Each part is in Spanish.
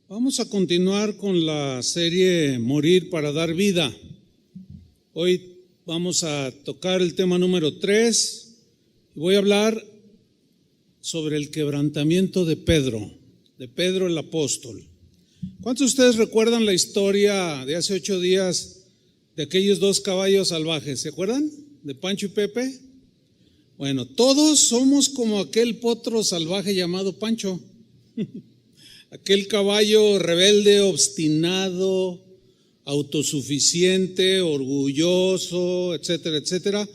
Vamos a continuar con la serie Morir para dar vida. Hoy vamos a tocar el tema número 3 y voy a hablar sobre el quebrantamiento de Pedro el apóstol. ¿Cuántos de ustedes recuerdan la historia de hace 8 días de aquellos 2 caballos salvajes? ¿Se acuerdan? De Pancho y Pepe. Bueno, todos somos como aquel potro salvaje llamado Pancho. Aquel caballo rebelde, obstinado, autosuficiente, orgulloso, etcétera, etcétera,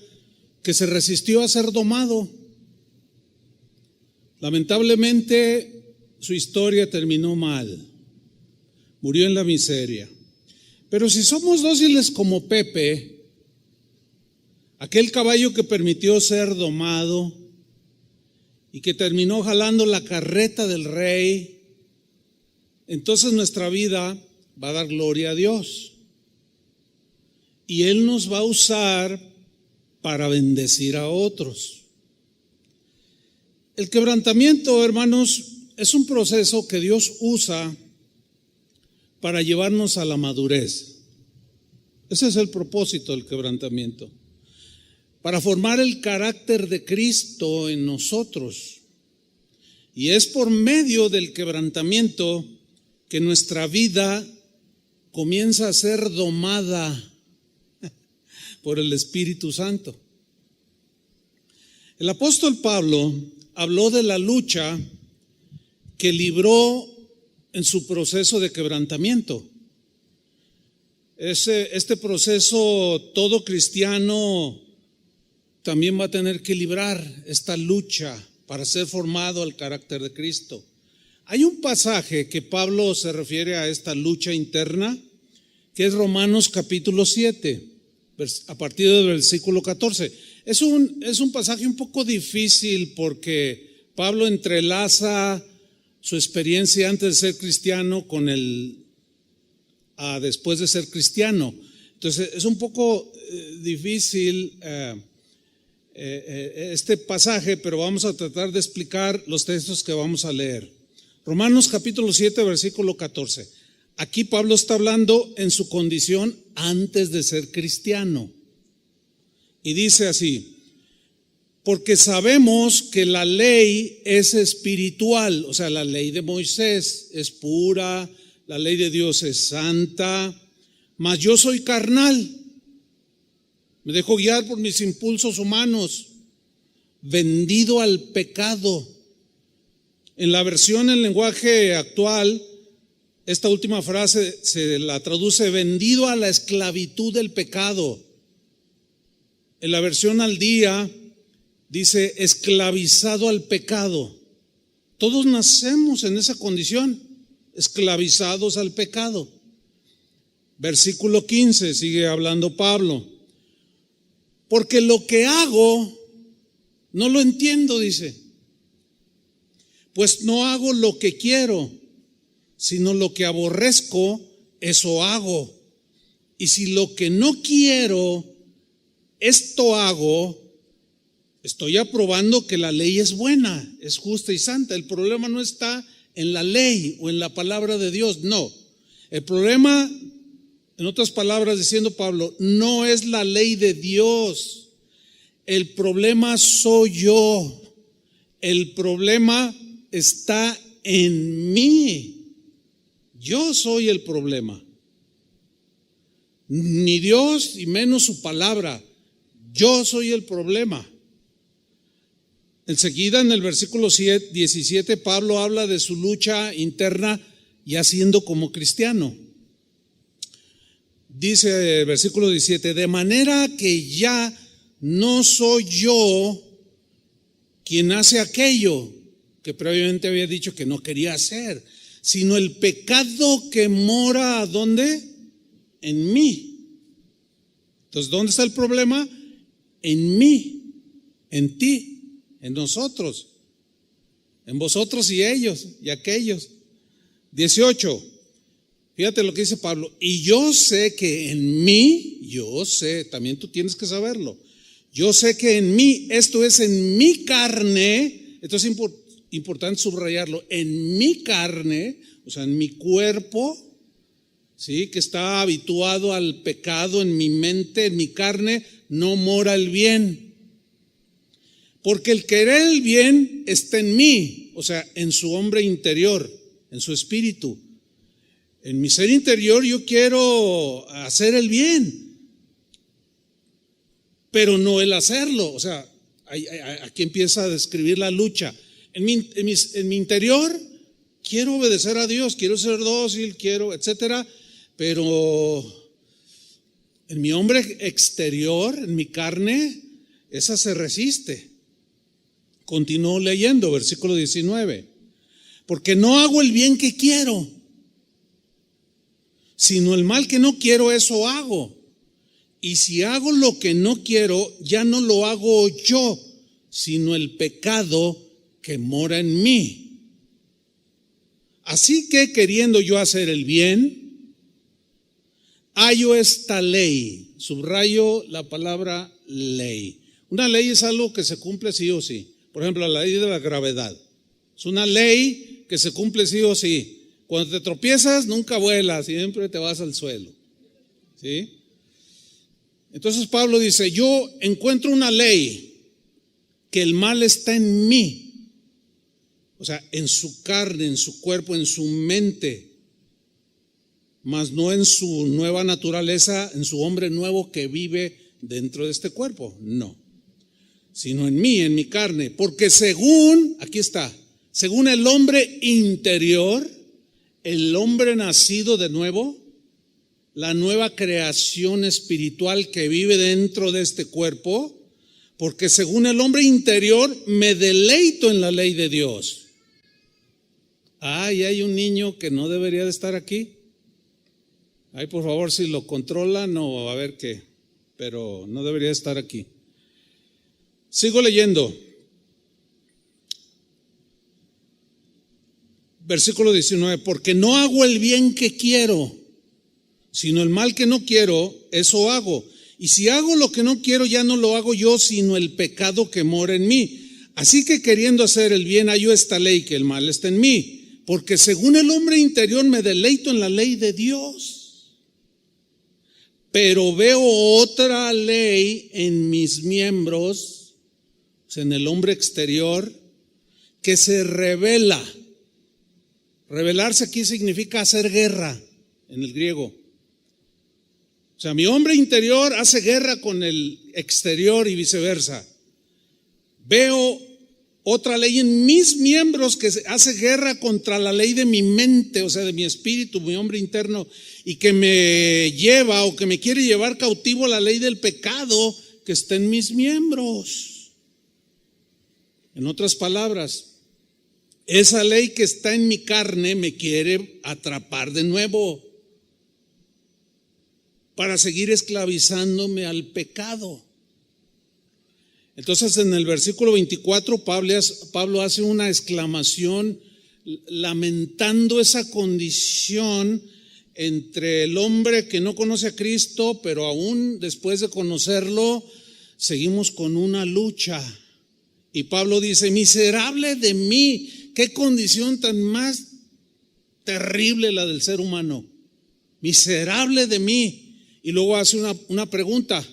que se resistió a ser domado. Lamentablemente, su historia terminó mal. Murió en la miseria. Pero si somos dóciles como Pepe, aquel caballo que permitió ser domado y que terminó jalando la carreta del rey, entonces nuestra vida va a dar gloria a Dios. Y Él nos va a usar para bendecir a otros. El quebrantamiento, hermanos, es un proceso que Dios usa para llevarnos a la madurez. Ese es el propósito del quebrantamiento. Para formar el carácter de Cristo en nosotros. Y es por medio del quebrantamiento que nuestra vida comienza a ser domada por el Espíritu Santo. El apóstol Pablo habló de la lucha que libró en su proceso de quebrantamiento. Este proceso todo cristiano también va a tener que librar esta lucha para ser formado al carácter de Cristo. Hay un pasaje que Pablo se refiere a esta lucha interna, que es Romanos capítulo 7, a partir del versículo 14. Es un pasaje un poco difícil porque Pablo entrelaza su experiencia antes de ser cristiano con después de ser cristiano. Entonces es un poco difícil este pasaje, pero vamos a tratar de explicar los textos que vamos a leer. Romanos capítulo 7, versículo 14. Aquí Pablo está hablando en su condición antes de ser cristiano. Y dice así: porque sabemos que la ley es espiritual, o sea, la ley de Moisés es pura, la ley de Dios es santa, mas yo soy carnal, me dejo guiar por mis impulsos humanos, vendido al pecado. En la versión en lenguaje actual, esta última frase se la traduce vendido a la esclavitud del pecado. En la versión al día dice esclavizado al pecado. Todos nacemos en esa condición, esclavizados al pecado. Versículo 15, sigue hablando Pablo. Porque lo que hago no lo entiendo, dice. Pues no hago lo que quiero, sino lo que aborrezco, eso hago. Y si lo que no quiero, esto hago, estoy aprobando que la ley es buena, es justa y santa. El problema no está en la ley o en la palabra de Dios, no. El problema, en otras palabras diciendo Pablo, no es la ley de Dios. El problema soy yo. El problema está en mí. Yo soy el problema. Ni Dios y menos su palabra. Yo soy el problema. Enseguida en el versículo 17 Pablo habla de su lucha interna ya siendo como cristiano. Dice el versículo 17, de manera que ya no soy yo quien hace aquello que previamente había dicho que no quería hacer, sino el pecado que mora, ¿dónde? En mí. Entonces, ¿dónde está el problema? En mí, en ti, en nosotros, en vosotros y ellos y aquellos. 18, fíjate lo que dice Pablo, y yo sé que en mí, yo sé, también tú tienes que saberlo, yo sé que en mí, esto es en mi carne, esto es importante subrayarlo, en mi carne, o sea, en mi cuerpo, ¿sí?, que está habituado al pecado, en mi mente, en mi carne, no mora el bien. Porque el querer el bien está en mí, o sea, en su hombre interior, en su espíritu. En mi ser interior yo quiero hacer el bien, pero no el hacerlo. O sea, aquí empieza a describir la lucha. En mi interior quiero obedecer a Dios, quiero ser dócil, quiero, etcétera, pero en mi hombre exterior, en mi carne, esa se resiste. Continúo leyendo, versículo 19. Porque no hago el bien que quiero, sino el mal que no quiero, eso hago. Y si hago lo que no quiero, ya no lo hago yo, sino el pecado que mora en mí. Así que queriendo yo hacer el bien, hallo esta ley. Subrayo la palabra ley. Una ley es algo que se cumple sí o sí. Por ejemplo, la ley de la gravedad. Es una ley que se cumple sí o sí. Cuando te tropiezas, nunca vuelas, siempre te vas al suelo. ¿Sí? Entonces Pablo dice, yo encuentro una ley, que el mal está en mí. O sea, en su carne, en su cuerpo, en su mente. Mas no en su nueva naturaleza, en su hombre nuevo que vive dentro de este cuerpo. No. Sino en mí, en mi carne. Porque según, aquí está, según el hombre interior, el hombre nacido de nuevo, la nueva creación espiritual que vive dentro de este cuerpo, porque según el hombre interior me deleito en la ley de Dios. Ay, hay un niño que no debería de estar aquí. Ay, por favor, si lo controlan o a ver qué, pero no debería estar aquí. Sigo leyendo. Versículo 19, porque no hago el bien que quiero, sino el mal que no quiero, eso hago. Y si hago lo que no quiero, ya no lo hago yo, sino el pecado que mora en mí. Así que queriendo hacer el bien, hallo esta ley, que el mal está en mí. Porque según el hombre interior me deleito en la ley de Dios. Pero veo otra ley en mis miembros, o sea, en el hombre exterior, que se revela. Rebelarse aquí significa hacer guerra en el griego. O sea, mi hombre interior hace guerra con el exterior y viceversa. Veo otra ley en mis miembros que hace guerra contra la ley de mi mente, o sea, de mi espíritu, mi hombre interno, y que me lleva o que me quiere llevar cautivo a la ley del pecado que está en mis miembros. En otras palabras, esa ley que está en mi carne me quiere atrapar de nuevo para seguir esclavizándome al pecado. Entonces en el versículo 24 Pablo hace una exclamación lamentando esa condición entre el hombre que no conoce a Cristo, pero aún después de conocerlo seguimos con una lucha. Y Pablo dice, miserable de mí, qué condición tan más terrible la del ser humano, miserable de mí. Y luego hace una pregunta,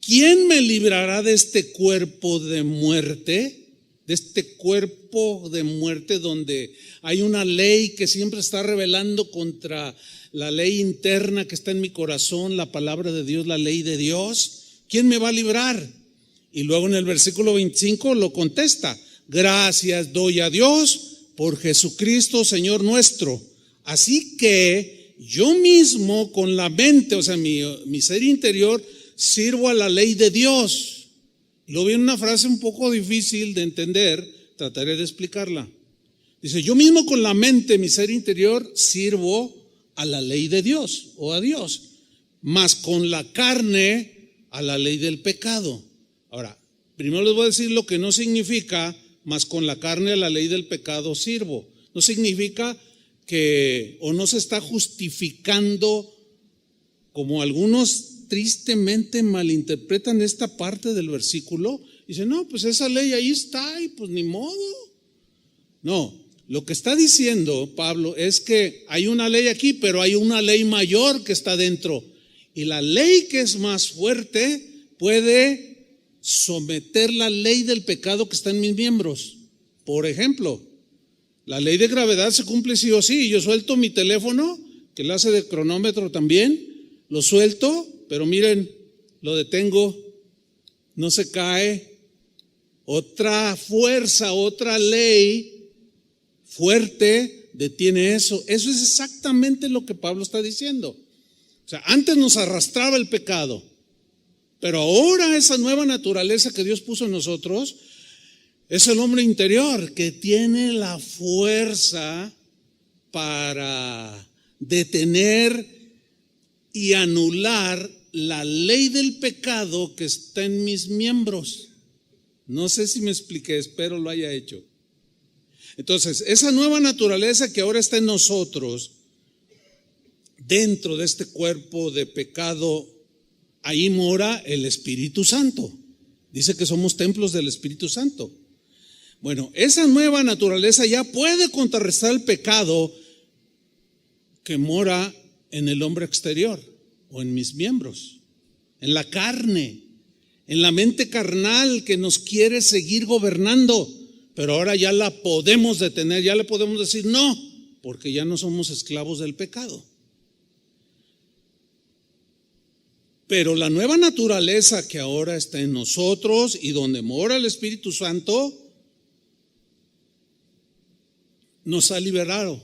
¿quién me librará de este cuerpo de muerte? De este cuerpo de muerte donde hay una ley que siempre está rebelando contra la ley interna que está en mi corazón, la palabra de Dios, la ley de Dios. ¿Quién me va a librar? Y luego en el versículo 25 lo contesta, gracias doy a Dios por Jesucristo Señor nuestro. Así que yo mismo con la mente, o sea, mi ser interior, sirvo a la ley de Dios. Luego viene una frase un poco difícil de entender, trataré de explicarla. Dice, yo mismo con la mente, mi ser interior, sirvo a la ley de Dios o a Dios, mas con la carne a la ley del pecado. Ahora, primero les voy a decir lo que no significa, mas con la carne a la ley del pecado sirvo. No significa que, o no se está justificando, como algunos tristemente malinterpretan esta parte del versículo. Dicen, no, pues esa ley ahí está y pues ni modo. No, lo que está diciendo Pablo es que hay una ley aquí, pero hay una ley mayor que está dentro. Y la ley que es más fuerte puede someter la ley del pecado que está en mis miembros. Por ejemplo, la ley de gravedad se cumple sí o sí. Yo suelto mi teléfono, que le hace de cronómetro también, lo suelto, pero miren, lo detengo, no se cae. Otra fuerza, otra ley fuerte detiene eso. Eso es exactamente lo que Pablo está diciendo. O sea, antes nos arrastraba el pecado, pero ahora esa nueva naturaleza que Dios puso en nosotros es el hombre interior que tiene la fuerza para detener y anular la ley del pecado que está en mis miembros. No sé si me expliqué, espero lo haya hecho. Entonces, esa nueva naturaleza que ahora está en nosotros, dentro de este cuerpo de pecado, ahí mora el Espíritu Santo. Dice que somos templos del Espíritu Santo. Bueno, esa nueva naturaleza ya puede contrarrestar el pecado que mora en el hombre exterior o en mis miembros, en la carne, en la mente carnal que nos quiere seguir gobernando, pero ahora ya la podemos detener, ya le podemos decir no, porque ya no somos esclavos del pecado. Pero la nueva naturaleza que ahora está en nosotros y donde mora el Espíritu Santo nos ha liberado,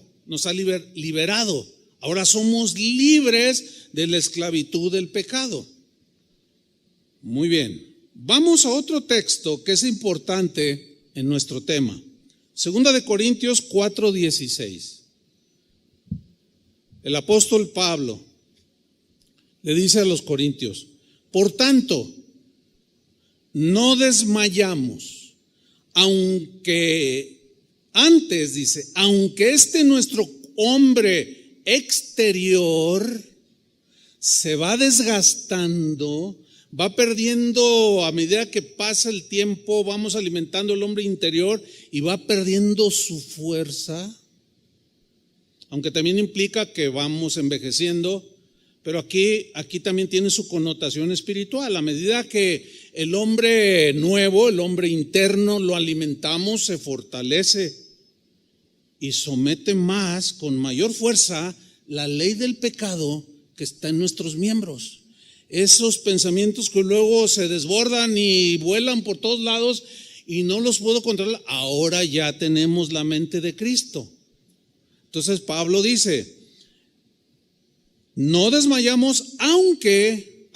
liberado. Ahora somos libres de la esclavitud del pecado. Muy bien, vamos a otro texto que es importante en nuestro tema. 2 Corintios 4:16. El apóstol Pablo le dice a los corintios: por tanto, no desmayamos, aunque antes dice, aunque nuestro hombre exterior se va desgastando, va perdiendo a medida que pasa el tiempo, vamos alimentando el hombre interior y va perdiendo su fuerza, aunque también implica que vamos envejeciendo, pero aquí también tiene su connotación espiritual. A medida que el hombre nuevo, el hombre interno, lo alimentamos, se fortalece y somete más, con mayor fuerza, la ley del pecado que está en nuestros miembros. Esos pensamientos que luego se desbordan y vuelan por todos lados y no los puedo controlar, ahora ya tenemos la mente de Cristo. Entonces Pablo dice: no desmayamos, aunque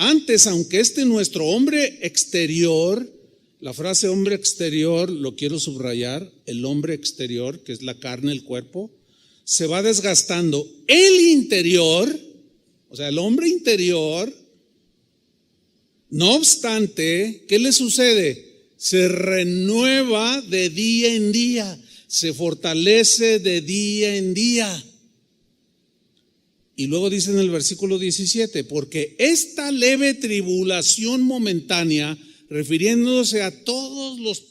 nuestro hombre exterior, la frase hombre exterior lo quiero subrayar, el hombre exterior, que es la carne, el cuerpo, se va desgastando. El interior, o sea, el hombre interior, no obstante, ¿qué le sucede? Se renueva de día en día, se fortalece de día en día. Y luego dice en el versículo 17, porque esta leve tribulación momentánea, refiriéndose a todos los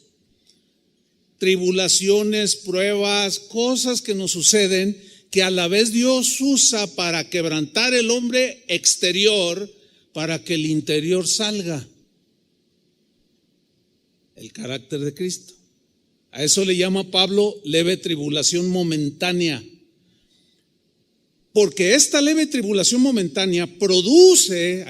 tribulaciones, pruebas, cosas que nos suceden, que a la vez Dios usa para quebrantar el hombre exterior, para que el interior salga. El carácter de Cristo. A eso le llama Pablo leve tribulación momentánea. Porque esta leve tribulación momentánea produce,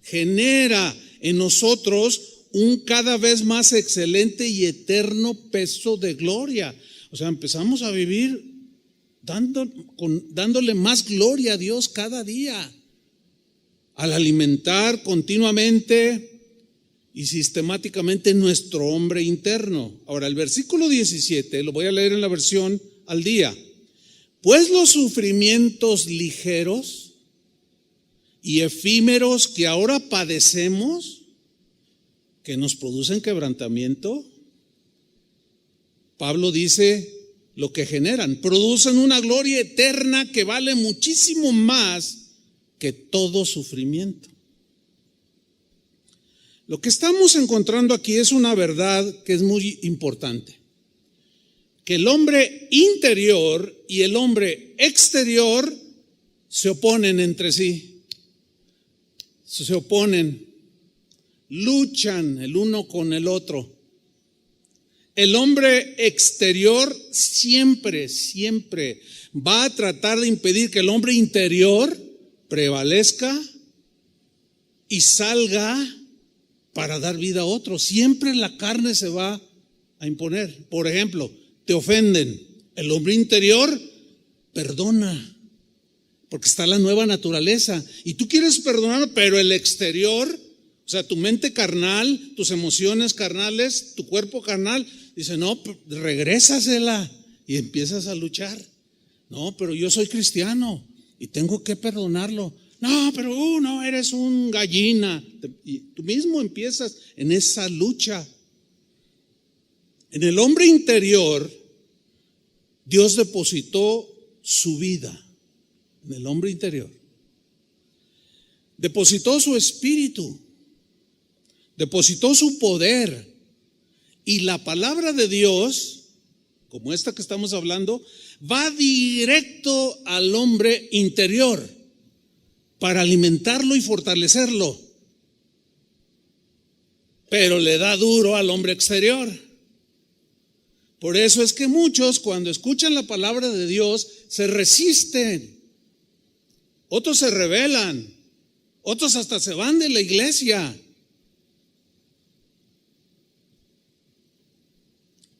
genera en nosotros un cada vez más excelente y eterno peso de gloria. O sea, empezamos a vivir dándole más gloria a Dios cada día, al alimentar continuamente y sistemáticamente nuestro hombre interno. Ahora, el versículo 17, lo voy a leer en la versión al día. Pues los sufrimientos ligeros y efímeros que ahora padecemos, que nos producen quebrantamiento, Pablo dice lo que generan, producen una gloria eterna que vale muchísimo más que todo sufrimiento. Lo que estamos encontrando aquí es una verdad que es muy importante. que el hombre interior y el hombre exterior se oponen entre sí. Se oponen, luchan el uno con el otro. El hombre exterior siempre va a tratar de impedir que el hombre interior prevalezca y salga para dar vida a otro. Siempre la carne se va a imponer. Por ejemplo, te ofenden. El hombre interior perdona, porque está la nueva naturaleza. Y tú quieres perdonar, pero el exterior, o sea, tu mente carnal, tus emociones carnales, tu cuerpo carnal, dice, no, regrésasela. Y empiezas a luchar. No, pero yo soy cristiano y tengo que perdonarlo. No, pero no, eres un gallina. Y tú mismo empiezas en esa lucha. En el hombre interior, Dios depositó su vida. En el hombre interior. Depositó su espíritu. Depositó su poder. Y la palabra de Dios, como esta que estamos hablando, va directo al hombre interior para alimentarlo y fortalecerlo. Pero le da duro al hombre exterior. Por eso es que muchos, cuando escuchan la palabra de Dios, se resisten. Otros se rebelan. Otros hasta se van de la iglesia.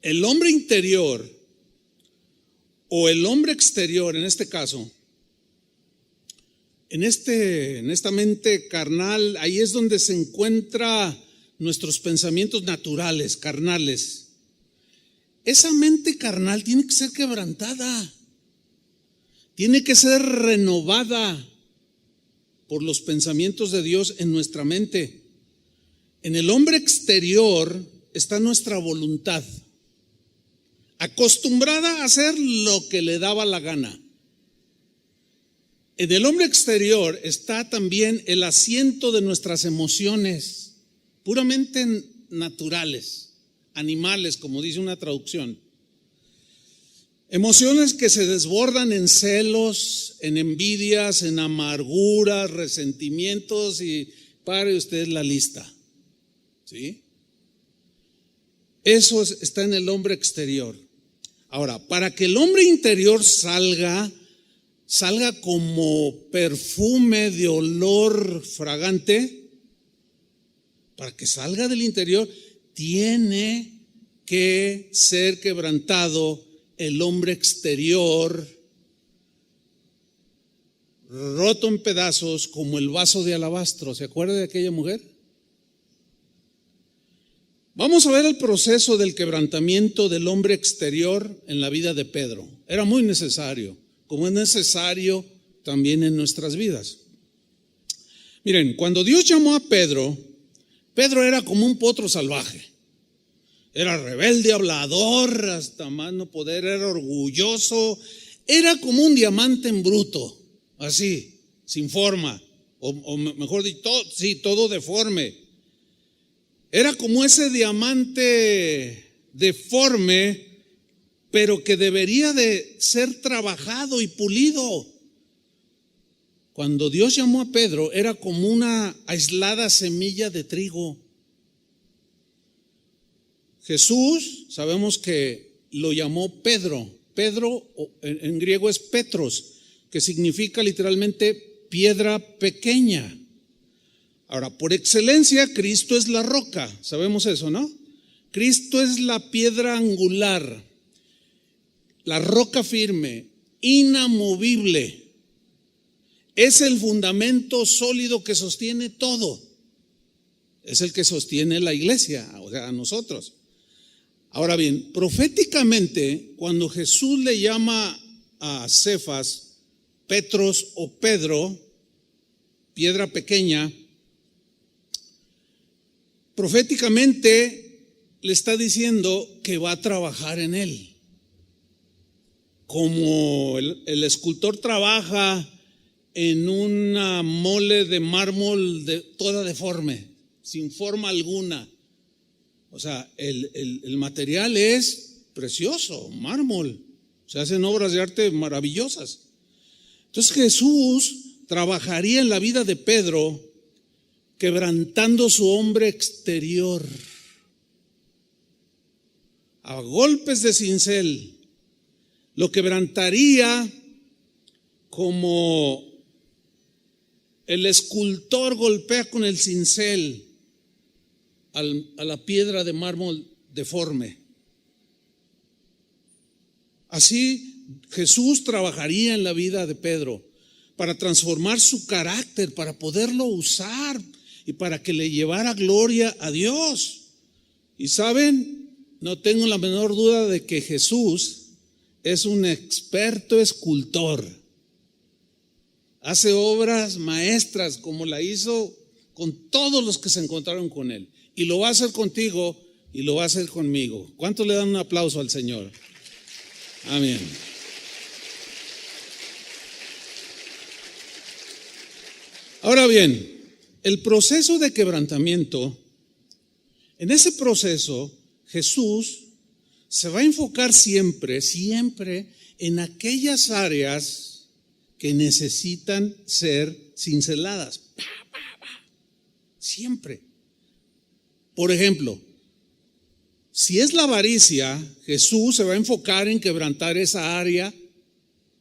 El hombre interior o el hombre exterior, en este caso, en esta mente carnal, ahí es donde se encuentran nuestros pensamientos naturales, carnales. Esa mente carnal tiene que ser quebrantada, tiene que ser renovada por los pensamientos de Dios en nuestra mente. En el hombre exterior está nuestra voluntad, acostumbrada a hacer lo que le daba la gana. En el hombre exterior está también el asiento de nuestras emociones, puramente naturales, animales, como dice una traducción. Emociones que se desbordan en celos, en envidias, en amarguras, resentimientos, y pare usted la lista. ¿Sí? Eso está en el hombre exterior. Ahora, para que el hombre interior salga como perfume de olor fragante, para que salga del interior, tiene que ser quebrantado el hombre exterior, roto en pedazos como el vaso de alabastro. ¿Se acuerda de aquella mujer? Vamos a ver el proceso del quebrantamiento del hombre exterior en la vida de Pedro. Era muy necesario, como es necesario también en nuestras vidas. Miren, cuando Dios llamó a Pedro, Pedro era como un potro salvaje. Era rebelde, hablador, hasta más no poder, era orgulloso. Era como un diamante en bruto, así, sin forma, o mejor dicho, todo deforme. Era como ese diamante deforme, pero que debería de ser trabajado y pulido. Cuando Dios llamó a Pedro, era como una aislada semilla de trigo. Jesús, sabemos que lo llamó Pedro. Pedro en griego es Petros, que significa literalmente piedra pequeña. Ahora, por excelencia, Cristo es la roca, sabemos eso, ¿no? Cristo es la piedra angular, la roca firme, inamovible. Es el fundamento sólido que sostiene todo. Es el que sostiene la iglesia, o sea, a nosotros. Ahora bien, proféticamente, cuando Jesús le llama a Cefas, Petros o Pedro, piedra pequeña, proféticamente le está diciendo que va a trabajar en él. Como el escultor trabaja en una mole de mármol toda deforme, sin forma alguna. O sea, el material es precioso, mármol. Se hacen obras de arte maravillosas. Entonces Jesús trabajaría en la vida de Pedro quebrantando su hombre exterior. A golpes de cincel. Lo quebrantaría como el escultor golpea con el cincel a la piedra de mármol deforme. Así Jesús trabajaría en la vida de Pedro para transformar su carácter, para poderlo usar y para que le llevara gloria a Dios. Y saben, no tengo la menor duda de que Jesús es un experto escultor. Hace obras maestras como la hizo con todos los que se encontraron con él. Y lo va a hacer contigo y lo va a hacer conmigo. ¿Cuántos le dan un aplauso al Señor? Amén. Ahora bien, el proceso de quebrantamiento, en ese proceso Jesús se va a enfocar siempre en aquellas áreas que necesitan ser cinceladas. Siempre. Por ejemplo, si es la avaricia, Jesús se va a enfocar en quebrantar esa área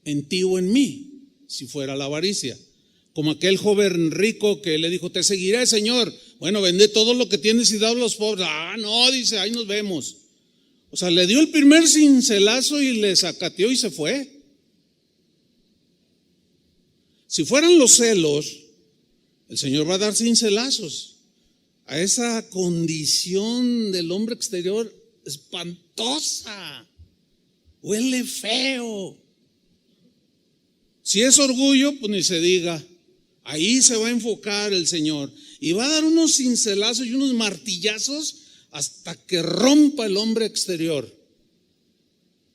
en ti o en mí, si fuera la avaricia. Como aquel joven rico que le dijo, te seguiré, Señor. Bueno, vende todo lo que tienes y dalo a los pobres. No, dice, ahí nos vemos. O sea, le dio el primer cincelazo y le sacateó y se fue. Si fueran los celos, el Señor va a dar cincelazos a esa condición del hombre exterior espantosa. Huele feo. Si es orgullo, pues ni se diga. Ahí se va a enfocar el Señor y va a dar unos cincelazos y unos martillazos hasta que rompa el hombre exterior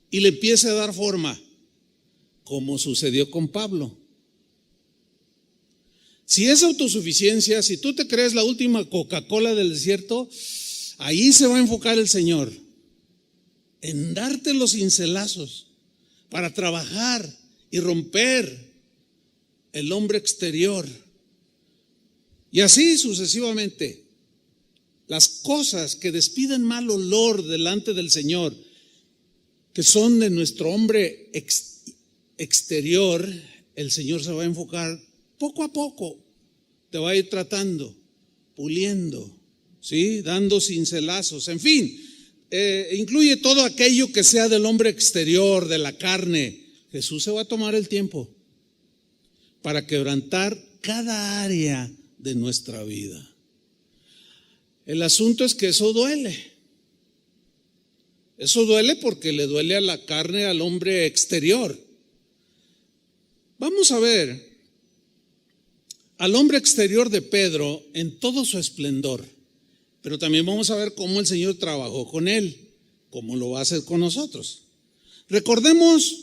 y le empiece a dar forma, como sucedió con Pablo. Si es autosuficiencia, si tú te crees la última Coca-Cola del desierto, ahí se va a enfocar el Señor, en darte los cincelazos para trabajar y romper el hombre exterior. Y así sucesivamente. Las cosas que despiden mal olor delante del Señor, que son de nuestro hombre exterior, el Señor se va a enfocar poco a poco, te va a ir tratando, puliendo, ¿sí? Dando cincelazos, en fin, incluye todo aquello que sea del hombre exterior, de la carne. Jesús se va a tomar el tiempo para quebrantar cada área de nuestra vida. El asunto es que eso duele. Eso duele porque le duele a la carne, al hombre exterior. Vamos a ver al hombre exterior de Pedro en todo su esplendor, pero también vamos a ver cómo el Señor trabajó con él, cómo lo va a hacer con nosotros. Recordemos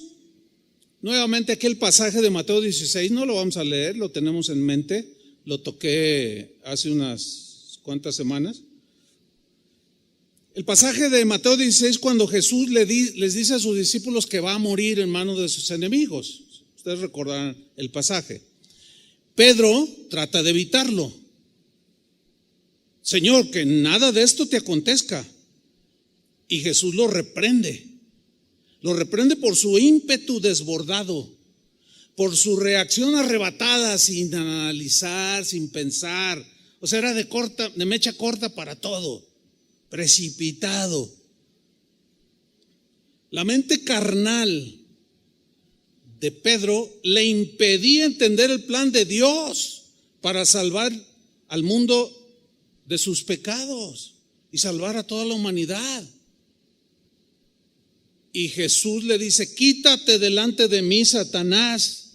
nuevamente aquel pasaje de Mateo 16, no lo vamos a leer, lo tenemos en mente, lo toqué hace unas cuántas semanas. El pasaje de Mateo 16, cuando Jesús les dice a sus discípulos que va a morir en manos de sus enemigos. Ustedes recordarán el pasaje. Pedro trata de evitarlo. Señor, que nada de esto te acontezca. Y Jesús lo reprende. Lo reprende por su ímpetu desbordado, por su reacción arrebatada, sin analizar, sin pensar. O sea, era de mecha corta para todo, precipitado. La mente carnal de Pedro le impedía entender el plan de Dios para salvar al mundo de sus pecados y salvar a toda la humanidad. Y Jesús le dice, quítate delante de mí, Satanás,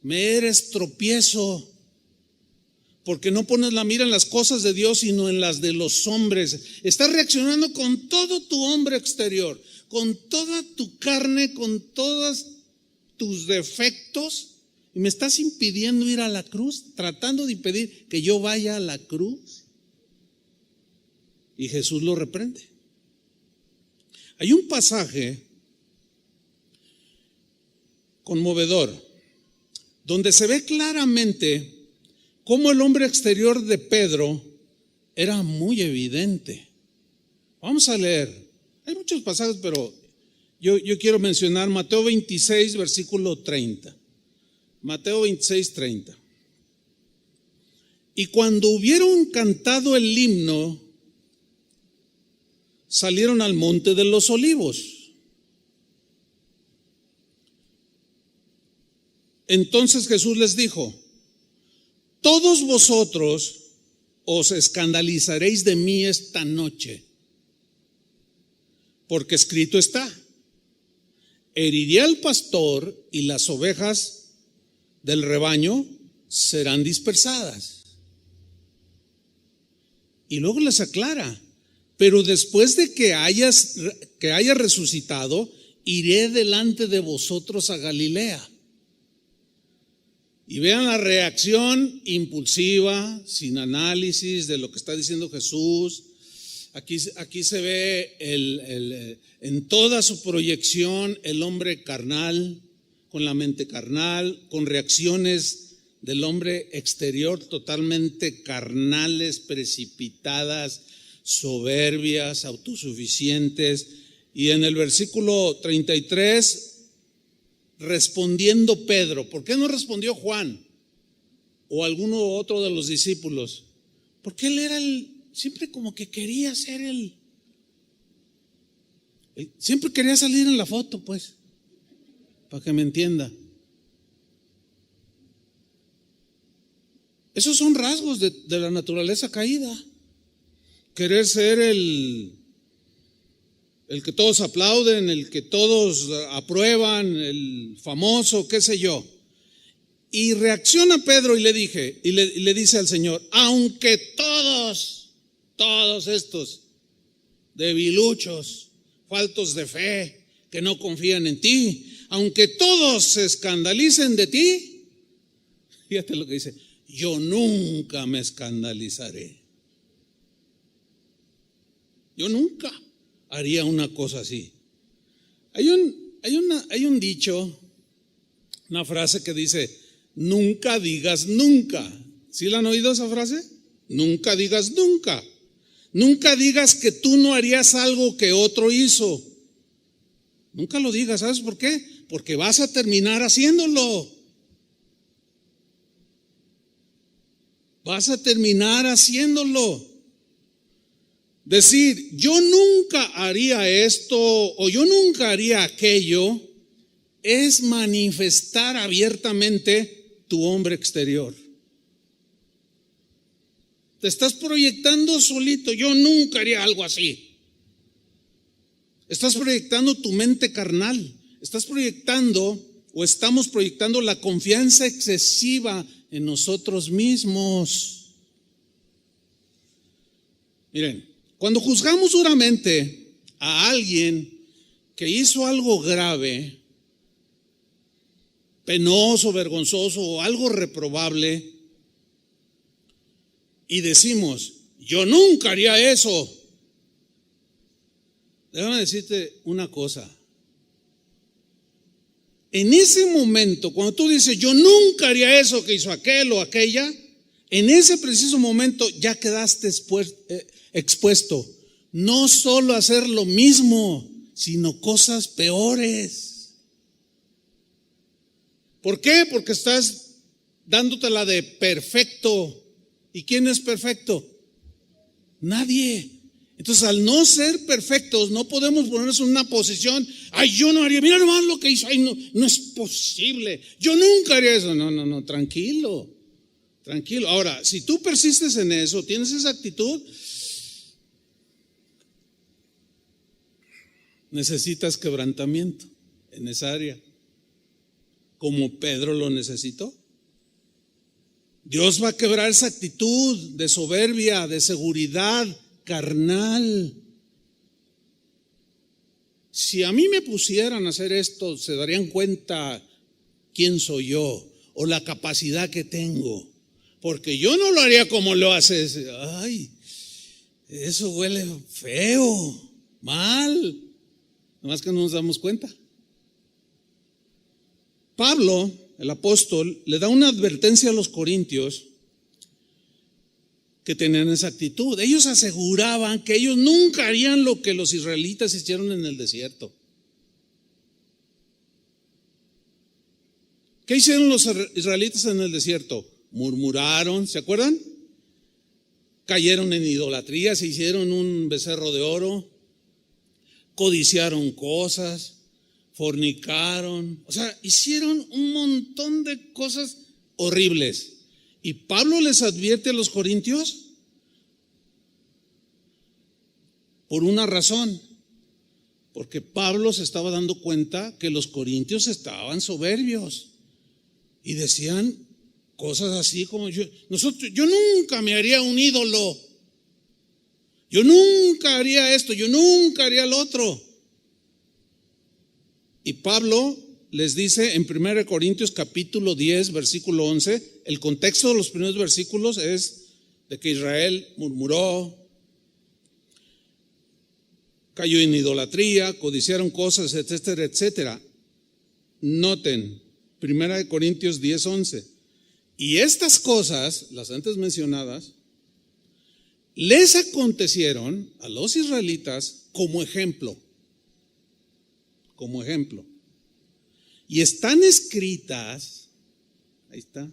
me eres tropiezo, porque no pones la mira en las cosas de Dios, sino en las de los hombres. Estás reaccionando con todo tu hombre exterior, con toda tu carne, con todos tus defectos, y me estás impidiendo ir a la cruz, tratando de impedir que yo vaya a la cruz. Y Jesús lo reprende. Hay un pasaje conmovedor donde se ve claramente cómo el hombre exterior de Pedro era muy evidente. Vamos a leer. Hay muchos pasajes, pero yo quiero mencionar Mateo 26, versículo 30. Mateo 26, 30. Y cuando hubieron cantado el himno, salieron al monte de los olivos. Entonces Jesús les dijo: todos vosotros os escandalizaréis de mí esta noche, porque escrito está: heriré al pastor y las ovejas del rebaño serán dispersadas. Y luego les aclara: pero después de que haya resucitado, iré delante de vosotros a Galilea. Y vean la reacción impulsiva, sin análisis de lo que está diciendo Jesús. Aquí se ve en toda su proyección el hombre carnal, con la mente carnal, con reacciones del hombre exterior totalmente carnales, precipitadas, soberbias, autosuficientes. Y en el versículo 33, respondiendo Pedro. ¿Por qué no respondió Juan o alguno otro de los discípulos? Porque él era siempre como que quería ser siempre quería salir en la foto, pues, para que me entienda. Esos son rasgos de la naturaleza caída. Querer ser el que todos aplauden, el que todos aprueban, el famoso, qué sé yo. Y reacciona Pedro y le dice al Señor: aunque todos estos debiluchos, faltos de fe, que no confían en ti, aunque todos se escandalicen de ti, fíjate lo que dice: yo nunca me escandalizaré. Yo nunca haría una cosa así. Hay un dicho, una frase que dice: nunca digas nunca. ¿Sí la han oído esa frase? Nunca digas nunca. Nunca digas que tú no harías algo que otro hizo. Nunca lo digas. ¿Sabes por qué? Porque vas a terminar haciéndolo. Vas a terminar haciéndolo. Decir yo nunca haría esto o yo nunca haría aquello es manifestar abiertamente tu hombre exterior. Te estás proyectando solito: yo nunca haría algo así. Estás proyectando tu mente carnal. Estás proyectando o estamos proyectando la confianza excesiva en nosotros mismos. Miren, cuando juzgamos duramente a alguien que hizo algo grave, penoso, vergonzoso o algo reprobable, y decimos yo nunca haría eso, déjame decirte una cosa. En ese momento, cuando tú dices yo nunca haría eso que hizo aquel o aquella, en ese preciso momento ya quedaste expuesto no solo a hacer lo mismo, sino cosas peores. ¿Por qué? Porque estás dándotela de perfecto. ¿Y quién es perfecto? Nadie. Entonces, al no ser perfectos, no podemos ponernos en una posición: ay, yo no haría, mira nomás lo que hizo, ay, no es posible, yo nunca haría eso. No, tranquilo. Ahora, si tú persistes en eso, tienes esa actitud, necesitas quebrantamiento en esa área, como Pedro lo necesitó. Dios va a quebrar esa actitud de soberbia, de seguridad carnal. Si a mí me pusieran a hacer esto, se darían cuenta quién soy yo o la capacidad que tengo, porque yo no lo haría como lo haces. Ay, eso huele feo, mal. Nomás que no nos damos cuenta. Pablo, el apóstol, le da una advertencia a los corintios que tenían esa actitud. Ellos aseguraban que ellos nunca harían lo que los israelitas hicieron en el desierto. ¿Qué hicieron los israelitas en el desierto? Murmuraron, ¿se acuerdan? Cayeron en idolatría, se hicieron un becerro de oro, codiciaron cosas, fornicaron, o sea, hicieron un montón de cosas horribles. Y Pablo les advierte a los corintios por una razón, porque Pablo se estaba dando cuenta que los corintios estaban soberbios y decían cosas así como yo nunca me haría un ídolo, yo nunca haría esto, yo nunca haría lo otro. Y Pablo les dice en 1 Corintios capítulo 10 versículo 11, el contexto de los primeros versículos es de que Israel murmuró, cayó en idolatría, codiciaron cosas, etcétera, etcétera. Noten, 1 Corintios 10, 11. Y estas cosas, las antes mencionadas, les acontecieron a los israelitas como ejemplo. Como ejemplo. Y están escritas, ahí está,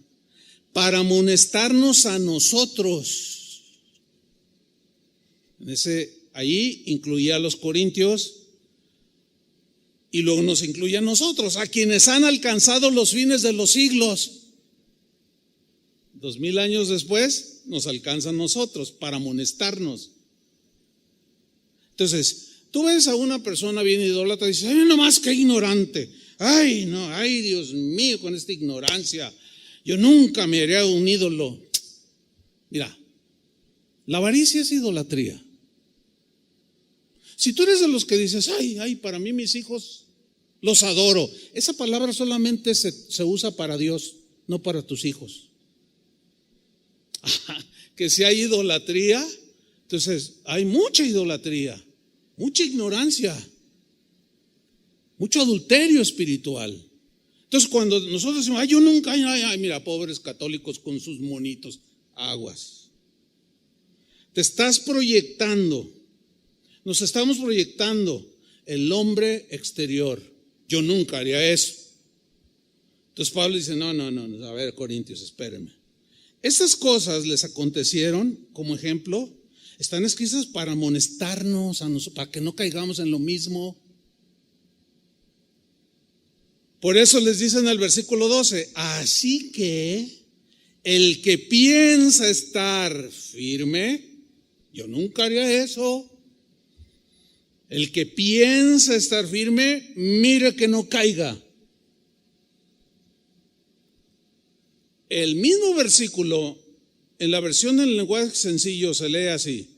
para amonestarnos a nosotros. Ahí incluía a los corintios y luego nos incluye a nosotros, a quienes han alcanzado los fines de los siglos. 2000 años después nos alcanza a nosotros para amonestarnos. Entonces, tú ves a una persona bien idólatra y dices, ay, nomás que ignorante. Ay, no, ay, Dios mío, con esta ignorancia. Yo nunca me haría un ídolo. Mira, la avaricia es idolatría. Si tú eres de los que dices, ay, para mí mis hijos los adoro. Esa palabra solamente se usa para Dios, no para tus hijos. Que si hay idolatría, entonces hay mucha idolatría, mucha ignorancia, mucho adulterio espiritual. Entonces cuando nosotros decimos, yo nunca, mira, pobres católicos con sus monitos, aguas. Te estás proyectando, nos estamos proyectando el hombre exterior. Yo nunca haría eso. Entonces Pablo dice, no, a ver, Corintios, espérenme. Estas cosas les acontecieron, como ejemplo, están escritas para amonestarnos, para que no caigamos en lo mismo. Por eso les dice en el versículo 12, así que el que piensa estar firme, yo nunca haría eso. El que piensa estar firme, mire que no caiga. El mismo versículo, en la versión en lenguaje sencillo, se lee así.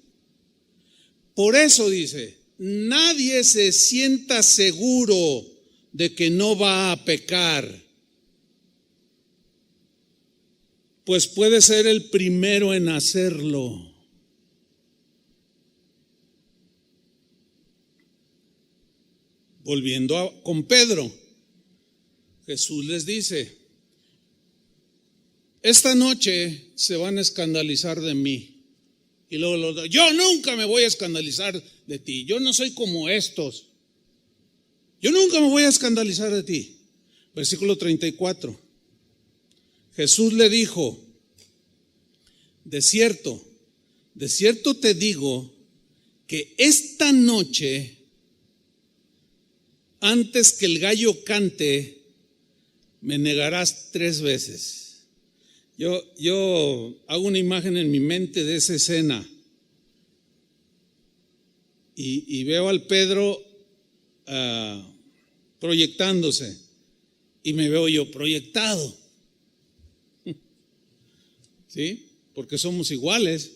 Por eso dice, nadie se sienta seguro de que no va a pecar, pues puede ser el primero en hacerlo. Volviendo con Pedro, Jesús les dice, esta noche se van a escandalizar de mí. Y luego yo nunca me voy a escandalizar de ti. Yo no soy como estos. Yo nunca me voy a escandalizar de ti. Versículo 34. Jesús le dijo, de cierto te digo que esta noche, antes que el gallo cante, me negarás 3 veces. Yo hago una imagen en mi mente de esa escena y veo al Pedro proyectándose y me veo yo proyectado, ¿sí? Porque somos iguales.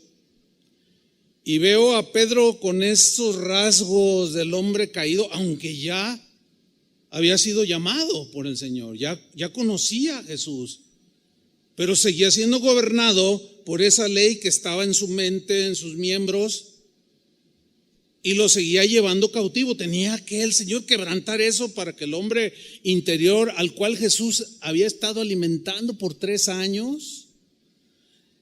Y veo a Pedro con esos rasgos del hombre caído, aunque ya había sido llamado por el Señor, ya conocía a Jesús, pero seguía siendo gobernado por esa ley que estaba en su mente, en sus miembros, y lo seguía llevando cautivo. Tenía que el Señor quebrantar eso para que el hombre interior, al cual Jesús había estado alimentando por 3 años,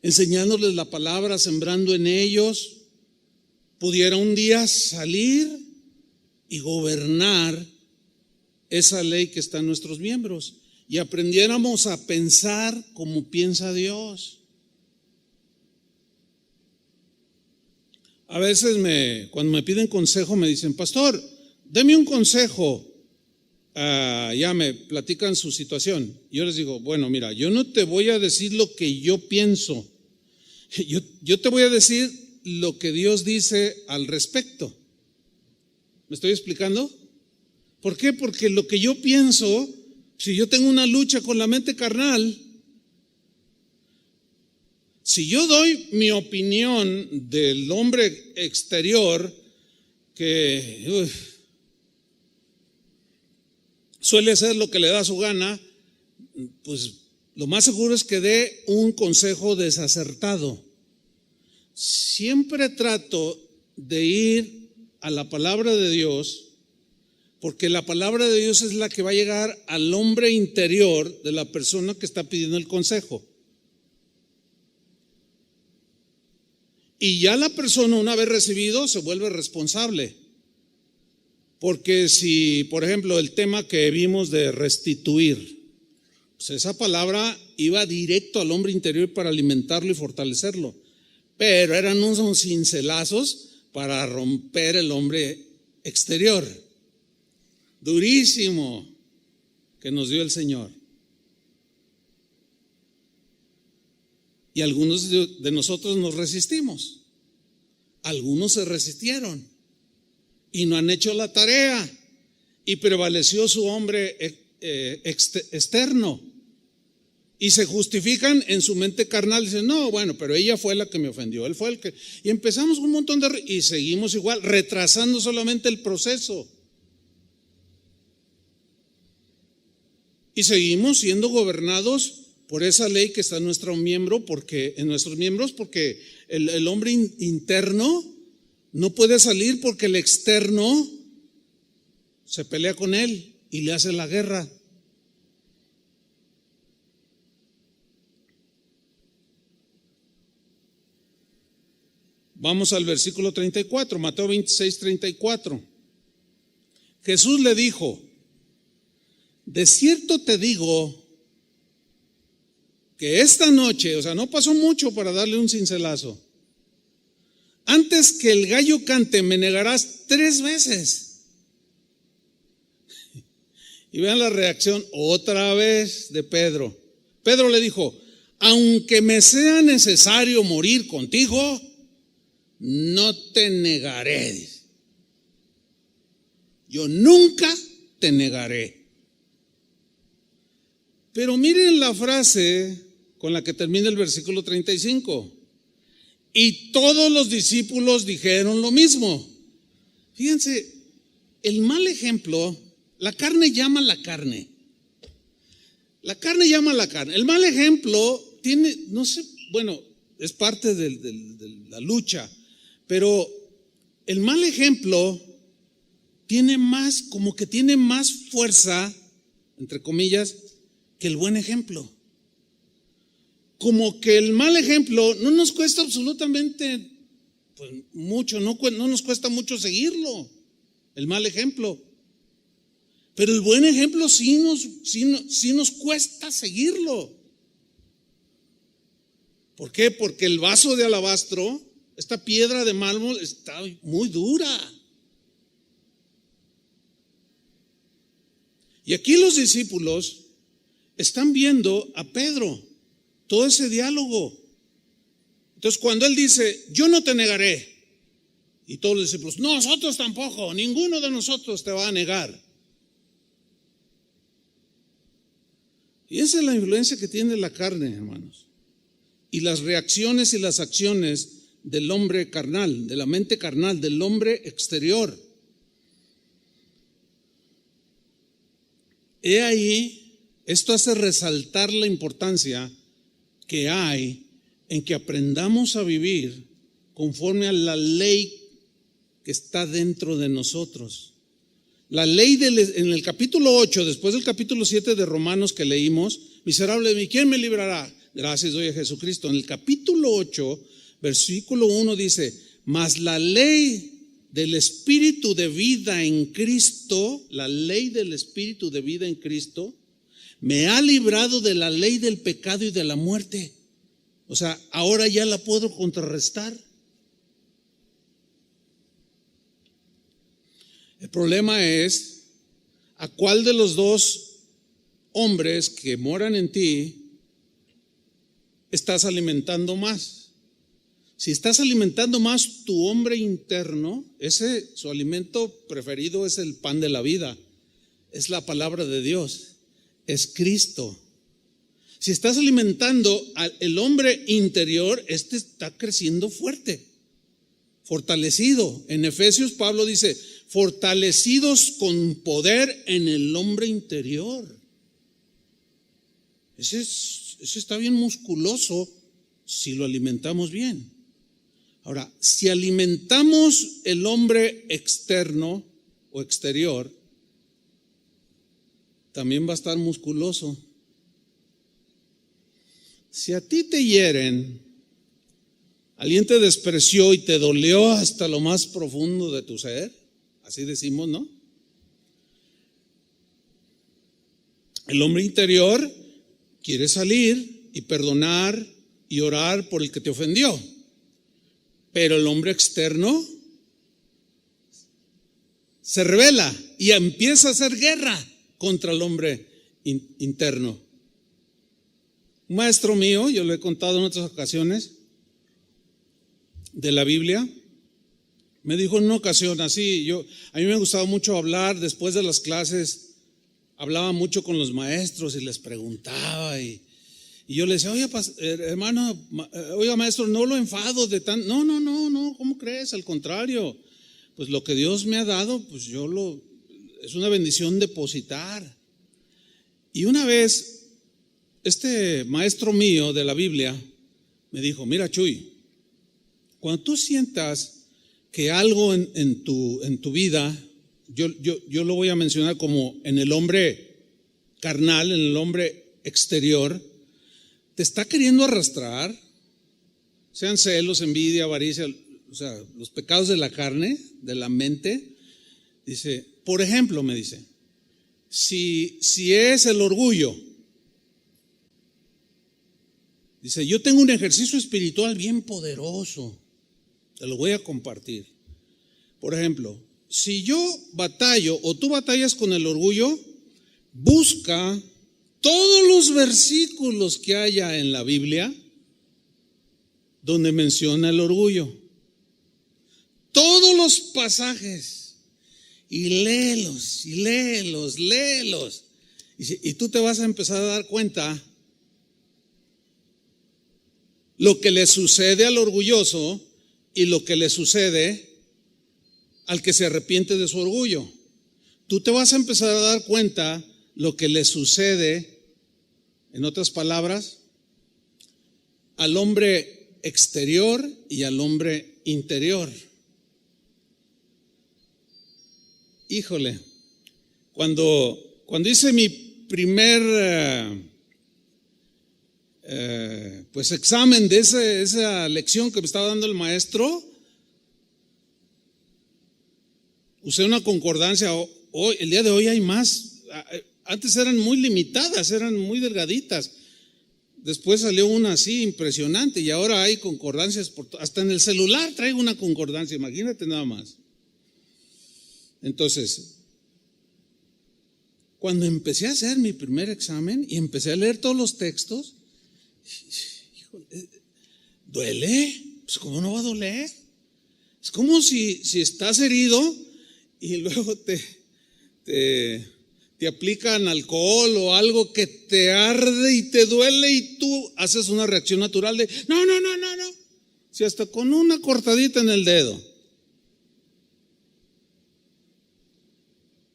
enseñándoles la palabra, sembrando en ellos, pudiera un día salir y gobernar esa ley que está en nuestros miembros, y aprendiéramos a pensar como piensa Dios. A veces cuando me piden consejo me dicen: pastor, deme un consejo. Ya me platican su situación. Yo les digo: bueno, mira, yo no te voy a decir lo que yo pienso. Yo te voy a decir lo que Dios dice al respecto. ¿Me estoy explicando? ¿Por qué? Porque lo que yo pienso, si yo tengo una lucha con la mente carnal, si yo doy mi opinión del hombre exterior, que suele hacer lo que le da su gana, pues lo más seguro es que dé un consejo desacertado. Siempre trato de ir a la palabra de Dios, porque la palabra de Dios es la que va a llegar al hombre interior de la persona que está pidiendo el consejo. Y ya la persona, una vez recibido, se vuelve responsable. Porque si, por ejemplo, el tema que vimos de restituir, pues esa palabra iba directo al hombre interior para alimentarlo y fortalecerlo. Pero eran unos cincelazos para romper el hombre exterior. Durísimo que nos dio el Señor. Y algunos de nosotros nos resistimos. Algunos se resistieron y no han hecho la tarea, y prevaleció su hombre externo, y se justifican en su mente carnal. Dicen: no, bueno, pero ella fue la que me ofendió, él fue el que... Y empezamos un montón y seguimos igual, retrasando solamente el proceso. Y seguimos siendo gobernados por esa ley que está en nuestros miembros, porque el hombre interno no puede salir, porque el externo se pelea con él y le hace la guerra. Vamos al versículo 34, Mateo 26, 34. Jesús le dijo: de cierto te digo que esta noche, o sea, no pasó mucho para darle un cincelazo, antes que el gallo cante, me negarás 3 veces. Y vean la reacción otra vez de Pedro. Pedro le dijo: aunque me sea necesario morir contigo, no te negaré. Yo nunca te negaré. Pero miren la frase con la que termina el versículo 35. Y todos los discípulos dijeron lo mismo. Fíjense, el mal ejemplo, la carne llama a la carne. La carne llama a la carne. El mal ejemplo tiene, no sé, bueno, es parte de la lucha, pero el mal ejemplo tiene más, como que tiene más fuerza, entre comillas, que el buen ejemplo. Como que el mal ejemplo no nos cuesta absolutamente pues, mucho, no nos cuesta mucho seguirlo, el mal ejemplo. Pero el buen ejemplo sí nos cuesta seguirlo. ¿Por qué? Porque el vaso de alabastro, esta piedra de mármol, está muy dura. Y aquí los discípulos están viendo a Pedro, todo ese diálogo. Entonces cuando él dice: yo no te negaré, y todos los discípulos: nosotros tampoco, ninguno de nosotros te va a negar. Y esa es la influencia que tiene la carne, hermanos, y las reacciones y las acciones del hombre carnal, de la mente carnal, del hombre exterior. He ahí, esto hace resaltar la importancia que hay en que aprendamos a vivir conforme a la ley que está dentro de nosotros. La ley en el capítulo 8, después del capítulo 7 de Romanos que leímos, miserable de mí, ¿quién me librará? Gracias doy a Jesucristo. En el capítulo 8, versículo 1 dice, mas la ley del Espíritu de vida en Cristo, la ley del Espíritu de vida en Cristo, me ha librado de la ley del pecado y de la muerte. O sea, ahora ya la puedo contrarrestar. El problema es a cuál de los dos hombres que moran en ti estás alimentando más. Si estás alimentando más tu hombre interno, su alimento preferido es el pan de la vida, es la palabra de Dios, es Cristo. Si estás alimentando al hombre interior, este está creciendo fuerte, fortalecido. En Efesios Pablo dice, fortalecidos con poder en el hombre interior. Ese está bien musculoso si lo alimentamos bien. Ahora, si alimentamos el hombre externo o exterior, también va a estar musculoso. Si a ti te hieren, alguien te despreció y te dolió hasta lo más profundo de tu ser, así decimos, ¿no? El hombre interior quiere salir y perdonar y orar por el que te ofendió. Pero el hombre externo se rebela y empieza a hacer guerra contra el hombre interno. Un maestro mío, yo lo he contado en otras ocasiones, de la Biblia, me dijo en una ocasión así, a mí me gustaba mucho hablar después de las clases, hablaba mucho con los maestros y les preguntaba y yo le decía, oiga, hermano, oiga maestro, no lo enfado de tan, no, ¿cómo crees? Al contrario, pues lo que Dios me ha dado, pues es una bendición depositar. Y una vez, este maestro mío de la Biblia me dijo, mira Chuy, cuando tú sientas que algo en tu vida, yo lo voy a mencionar como en el hombre carnal, en el hombre exterior, te está queriendo arrastrar, sean celos, envidia, avaricia, o sea, los pecados de la carne, de la mente. Dice, por ejemplo, me dice, si es el orgullo, dice, yo tengo un ejercicio espiritual bien poderoso, te lo voy a compartir. Por ejemplo, si yo batallo o tú batallas con el orgullo, busca todos los versículos que haya en la Biblia donde menciona el orgullo. Todos los pasajes. Y léelos. Y tú te vas a empezar a dar cuenta lo que le sucede al orgulloso y lo que le sucede al que se arrepiente de su orgullo. Tú te vas a empezar a dar cuenta lo que le sucede, en otras palabras, al hombre exterior y al hombre interior. Híjole, cuando hice mi primer pues examen de esa lección que me estaba dando el maestro, usé una concordancia. Hoy, el día de hoy hay más. Antes eran muy limitadas, eran muy delgaditas. Después salió una así impresionante y ahora hay concordancias hasta en el celular traigo una concordancia, imagínate nada más. Entonces, cuando empecé a hacer mi primer examen y empecé a leer todos los textos, híjole, ¿duele? Pues ¿cómo no va a doler? Es como si estás herido y luego te aplican alcohol o algo que te arde y te duele y tú haces una reacción natural de no. Si hasta con una cortadita en el dedo,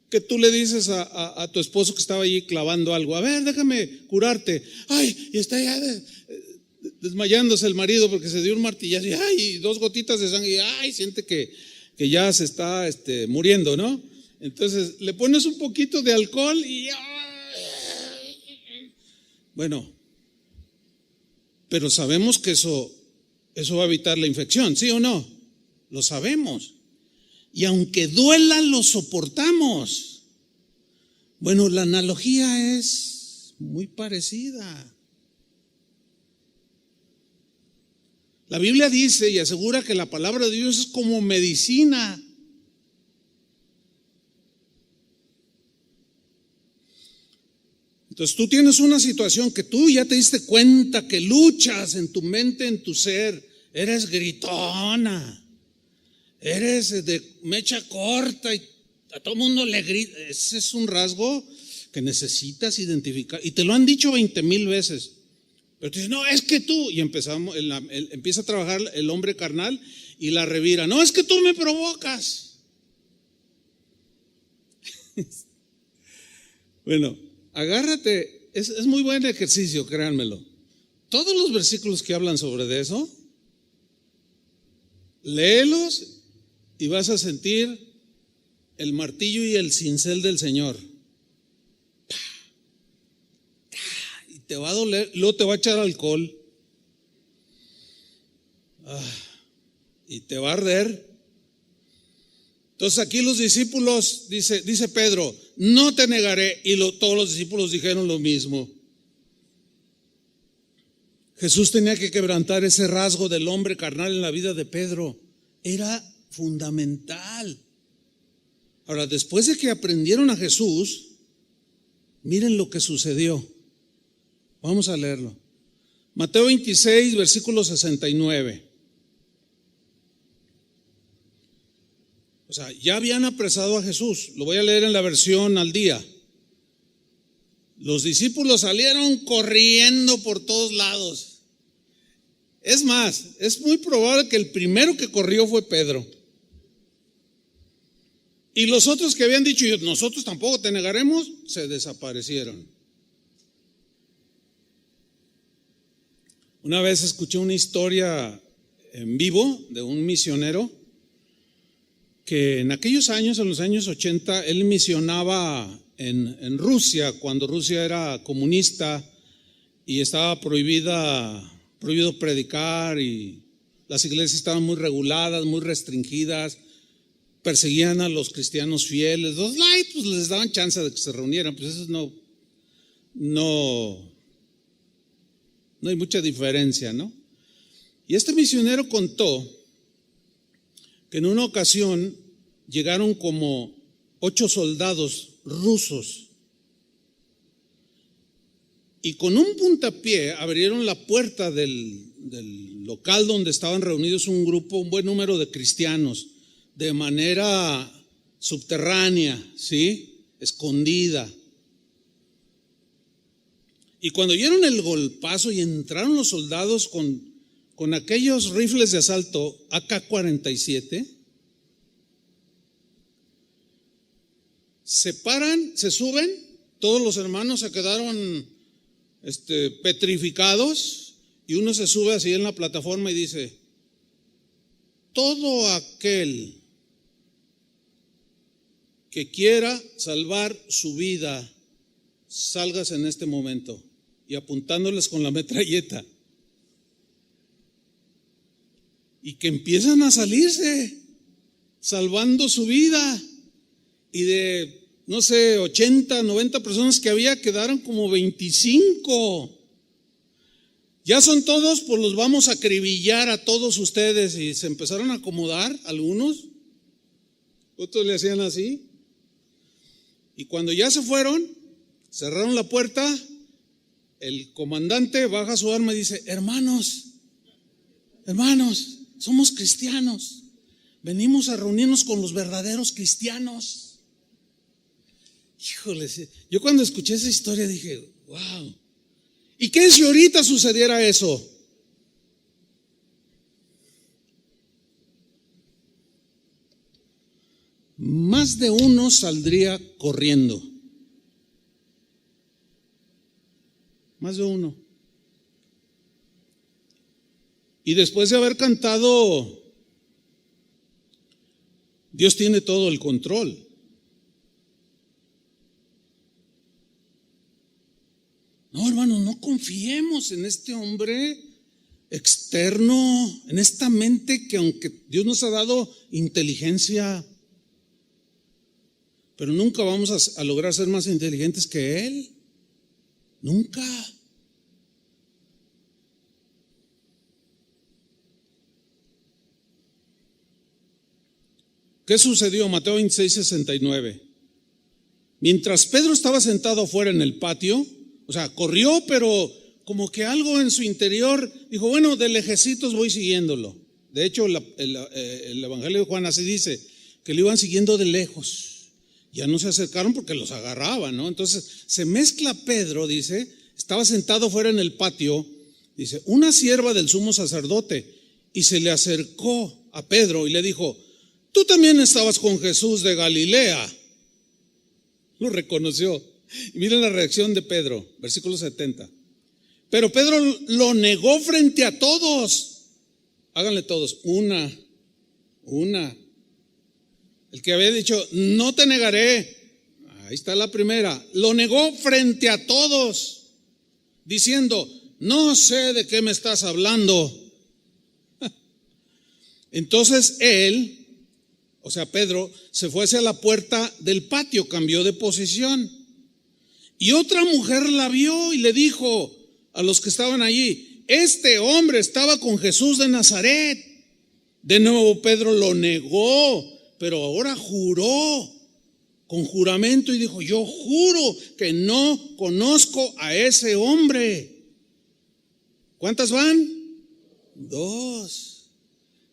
que tú le dices a tu esposo que estaba allí clavando algo, a ver, déjame curarte, ay, y está ya desmayándose el marido porque se dio un martillazo y ay, 2 gotitas de sangre y ay, siente que que ya se está muriendo, ¿no? Entonces le pones un poquito de alcohol y bueno, pero sabemos que eso va a evitar la infección, ¿sí o no? Lo sabemos. Y aunque duela, lo soportamos. Bueno, la analogía es muy parecida. La Biblia dice y asegura que la palabra de Dios es como medicina. Entonces tú tienes una situación que tú ya te diste cuenta que luchas en tu mente, en tu ser, eres gritona, eres de mecha corta y a todo mundo le grita. Ese es un rasgo que necesitas identificar y te lo han dicho 20,000 veces. Pero tú dices, no, es que tú, y empieza a trabajar el hombre carnal y la revira, no, es que tú me provocas. Bueno, agárrate, es muy buen ejercicio, créanmelo. Todos los versículos que hablan sobre eso, léelos y vas a sentir el martillo y el cincel del Señor. Y te va a doler, luego te va a echar alcohol. Y te va a arder. Entonces aquí los discípulos, dice Pedro, no te negaré. Y todos los discípulos dijeron lo mismo. Jesús tenía que quebrantar ese rasgo del hombre carnal en la vida de Pedro. Era fundamental. Ahora, después de que aprendieron a Jesús, miren lo que sucedió. Vamos a leerlo. Mateo 26, versículo 69. O sea, ya habían apresado a Jesús. Lo voy a leer en la versión al día. Los discípulos salieron corriendo por todos lados. Es más, es muy probable que el primero que corrió fue Pedro. Y los otros que habían dicho, nosotros tampoco te negaremos, se desaparecieron. Una vez escuché una historia en vivo de un misionero que en aquellos años, en los años 80, él misionaba en Rusia, cuando Rusia era comunista y estaba prohibido predicar y las iglesias estaban muy reguladas, muy restringidas, perseguían a los cristianos fieles. Los light pues les daban chance de que se reunieran, pues eso no hay mucha diferencia, ¿no? Y este misionero contó que en una ocasión llegaron como 8 soldados rusos y con un puntapié abrieron la puerta del local donde estaban reunidos un buen número de cristianos, de manera subterránea, ¿sí? Escondida. Y cuando dieron el golpazo y entraron los soldados con aquellos rifles de asalto AK-47, se paran, se suben, todos los hermanos se quedaron petrificados y uno se sube así en la plataforma y dice, todo aquel que quiera salvar su vida, salgas en este momento, y apuntándoles con la metralleta. Y que empiezan a salirse, salvando su vida. Y de, 80, 90 personas que había, quedaron como 25. Ya son todos, pues los vamos a acribillar a todos ustedes. Y se empezaron a acomodar algunos. Otros le hacían así. Y cuando ya se fueron, cerraron la puerta, el comandante baja su arma y dice, hermanos, somos cristianos, venimos a reunirnos con los verdaderos cristianos. Híjole, yo cuando escuché esa historia dije, wow, ¿y qué si ahorita sucediera eso? Más de uno saldría corriendo. Más de uno. Y después de haber cantado Dios tiene todo el control. No, hermanos, no confiemos en este hombre externo, en esta mente que aunque Dios nos ha dado inteligencia, pero nunca vamos a lograr ser más inteligentes que Él. Nunca. ¿Qué sucedió? Mateo 26, 69. Mientras Pedro estaba sentado afuera en el patio, o sea, corrió, pero como que algo en su interior dijo, bueno, de lejecitos voy siguiéndolo. De hecho, el Evangelio de Juan así dice, que lo iban siguiendo de lejos. Ya no se acercaron porque los agarraban, ¿no? Entonces se mezcla Pedro, dice, estaba sentado fuera en el patio, dice, una sierva del sumo sacerdote, y se le acercó a Pedro y le dijo, tú también estabas con Jesús de Galilea. Lo reconoció. Y miren la reacción de Pedro, versículo 70. Pero Pedro lo negó frente a todos. Háganle todos, una. El que había dicho, no te negaré, ahí está la primera, lo negó frente a todos, diciendo, no sé de qué me estás hablando. Entonces él, o sea Pedro, se fue hacia la puerta del patio, cambió de posición. Y otra mujer la vio y le dijo a los que estaban allí, este hombre estaba con Jesús de Nazaret. De nuevo Pedro lo negó, pero ahora juró con juramento y dijo, yo juro que no conozco a ese hombre. ¿Cuántas van? 2.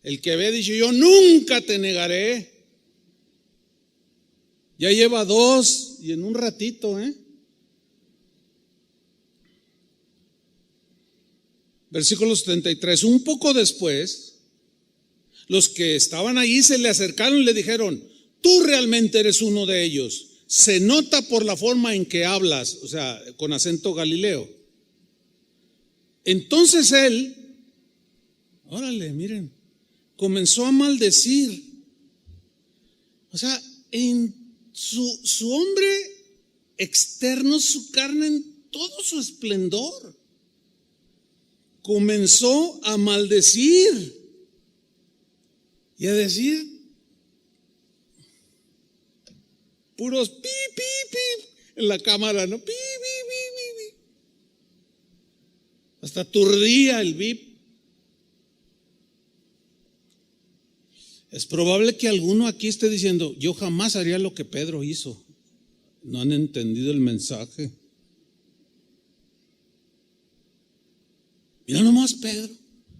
El que había dicho, yo nunca te negaré, ya lleva 2 y en un ratito, Versículo 73. Un poco después, los que estaban allí se le acercaron y le dijeron, tú realmente eres uno de ellos. Se nota por la forma en que hablas, o sea, con acento galileo. Entonces él, órale, miren, comenzó a maldecir. O sea, en su hombre externo, su carne en todo su esplendor, comenzó a maldecir y a decir puros pi, pi, pi en la cámara, ¿no? Pi, pi, pi, pi, pi. Hasta aturdía el bip. Es probable que alguno aquí esté diciendo, yo jamás haría lo que Pedro hizo. No han entendido el mensaje. Mira nomás Pedro.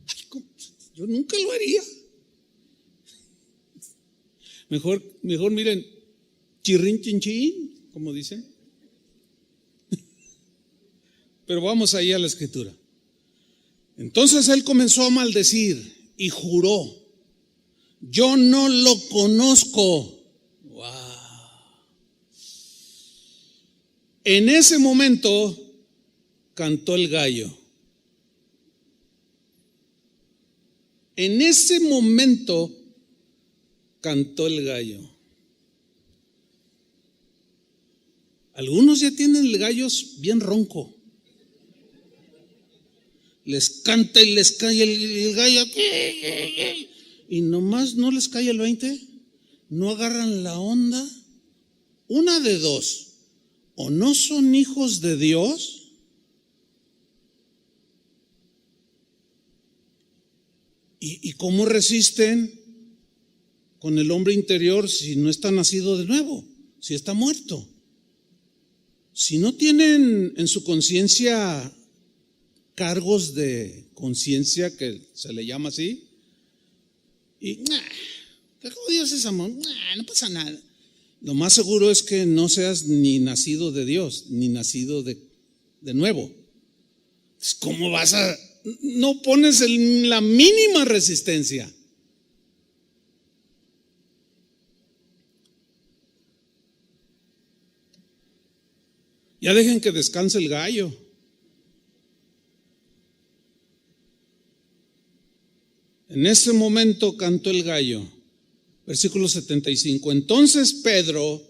Ay, yo nunca lo haría. Mejor miren, chirrin chin chin, como dicen. Pero vamos ahí a la escritura. Entonces él comenzó a maldecir y juró, yo no lo conozco. Wow. En ese momento cantó el gallo. En ese momento cantó el gallo. Algunos ya tienen el gallo bien ronco. Les canta y les cae el gallo. Y nomás no les cae el 20. No agarran la onda. Una de dos. O no son hijos de Dios, ¿y cómo resisten con el hombre interior si no está nacido de nuevo? Si está muerto. Si no tienen en su conciencia cargos de conciencia, que se le llama así, y ¿qué jodido es ese amor? No pasa nada. Lo más seguro es que no seas ni nacido de Dios, ni nacido de nuevo. ¿Cómo vas a...? No pones la mínima resistencia. Ya dejen que descanse el gallo. En ese momento cantó el gallo. Versículo 75. Entonces Pedro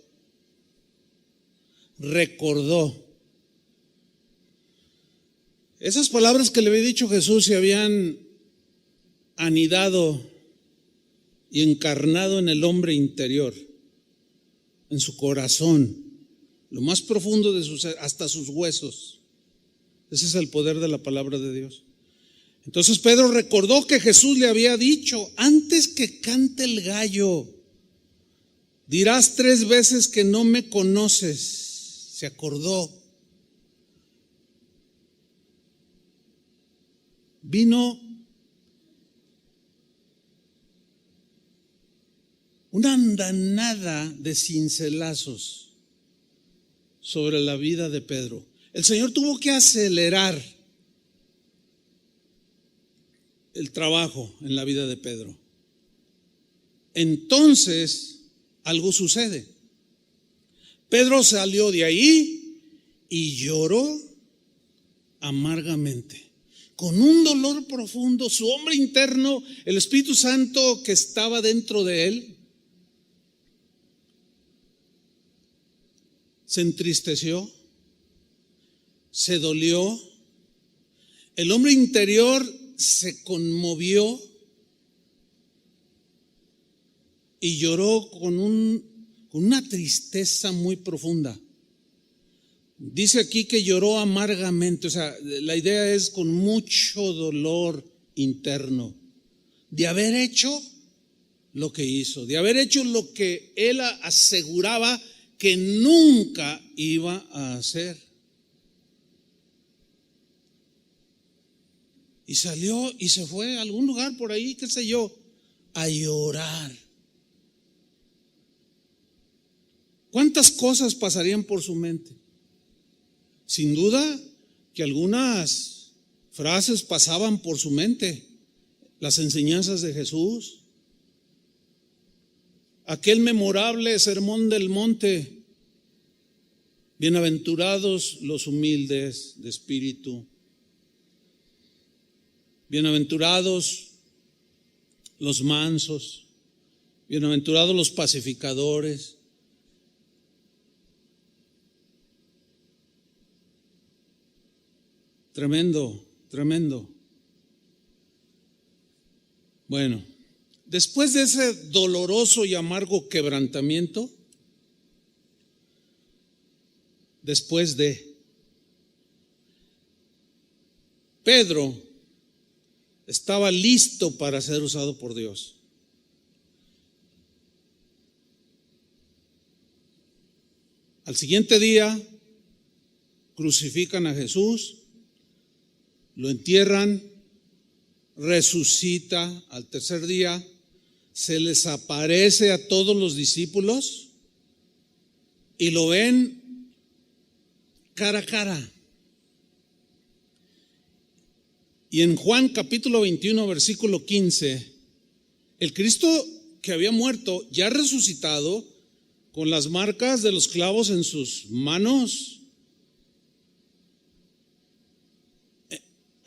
recordó. Esas palabras que le había dicho Jesús se habían anidado y encarnado en el hombre interior, en su corazón, lo más profundo de su ser, hasta sus huesos. Ese es el poder de la palabra de Dios. Entonces Pedro recordó que Jesús le había dicho: antes que cante el gallo, dirás 3 veces que no me conoces. Se acordó. Vino una andanada de cincelazos sobre la vida de Pedro. El Señor tuvo que acelerar el trabajo en la vida de Pedro. Entonces, algo sucede. Pedro salió de ahí y lloró amargamente, con un dolor profundo. Su hombre interno, el Espíritu Santo que estaba dentro de él, se entristeció, se dolió. El hombre interior se conmovió y lloró con una tristeza muy profunda. Dice aquí que lloró amargamente, o sea, la idea es con mucho dolor interno de haber hecho lo que hizo, de haber hecho lo que él aseguraba que nunca iba a hacer. Y salió y se fue a algún lugar por ahí, qué sé yo, a llorar. ¿Cuántas cosas pasarían por su mente? Sin duda que algunas frases pasaban por su mente, las enseñanzas de Jesús, aquel memorable sermón del monte: bienaventurados los humildes de espíritu, bienaventurados los mansos, bienaventurados los pacificadores. Tremendo, tremendo. Bueno, después de ese doloroso y amargo quebrantamiento, Pedro estaba listo para ser usado por Dios. Al siguiente día crucifican a Jesús, lo entierran, resucita al tercer día, se les aparece a todos los discípulos y lo ven cara a cara. Y en Juan capítulo 21, versículo 15, el Cristo que había muerto, ya resucitado, con las marcas de los clavos en sus manos,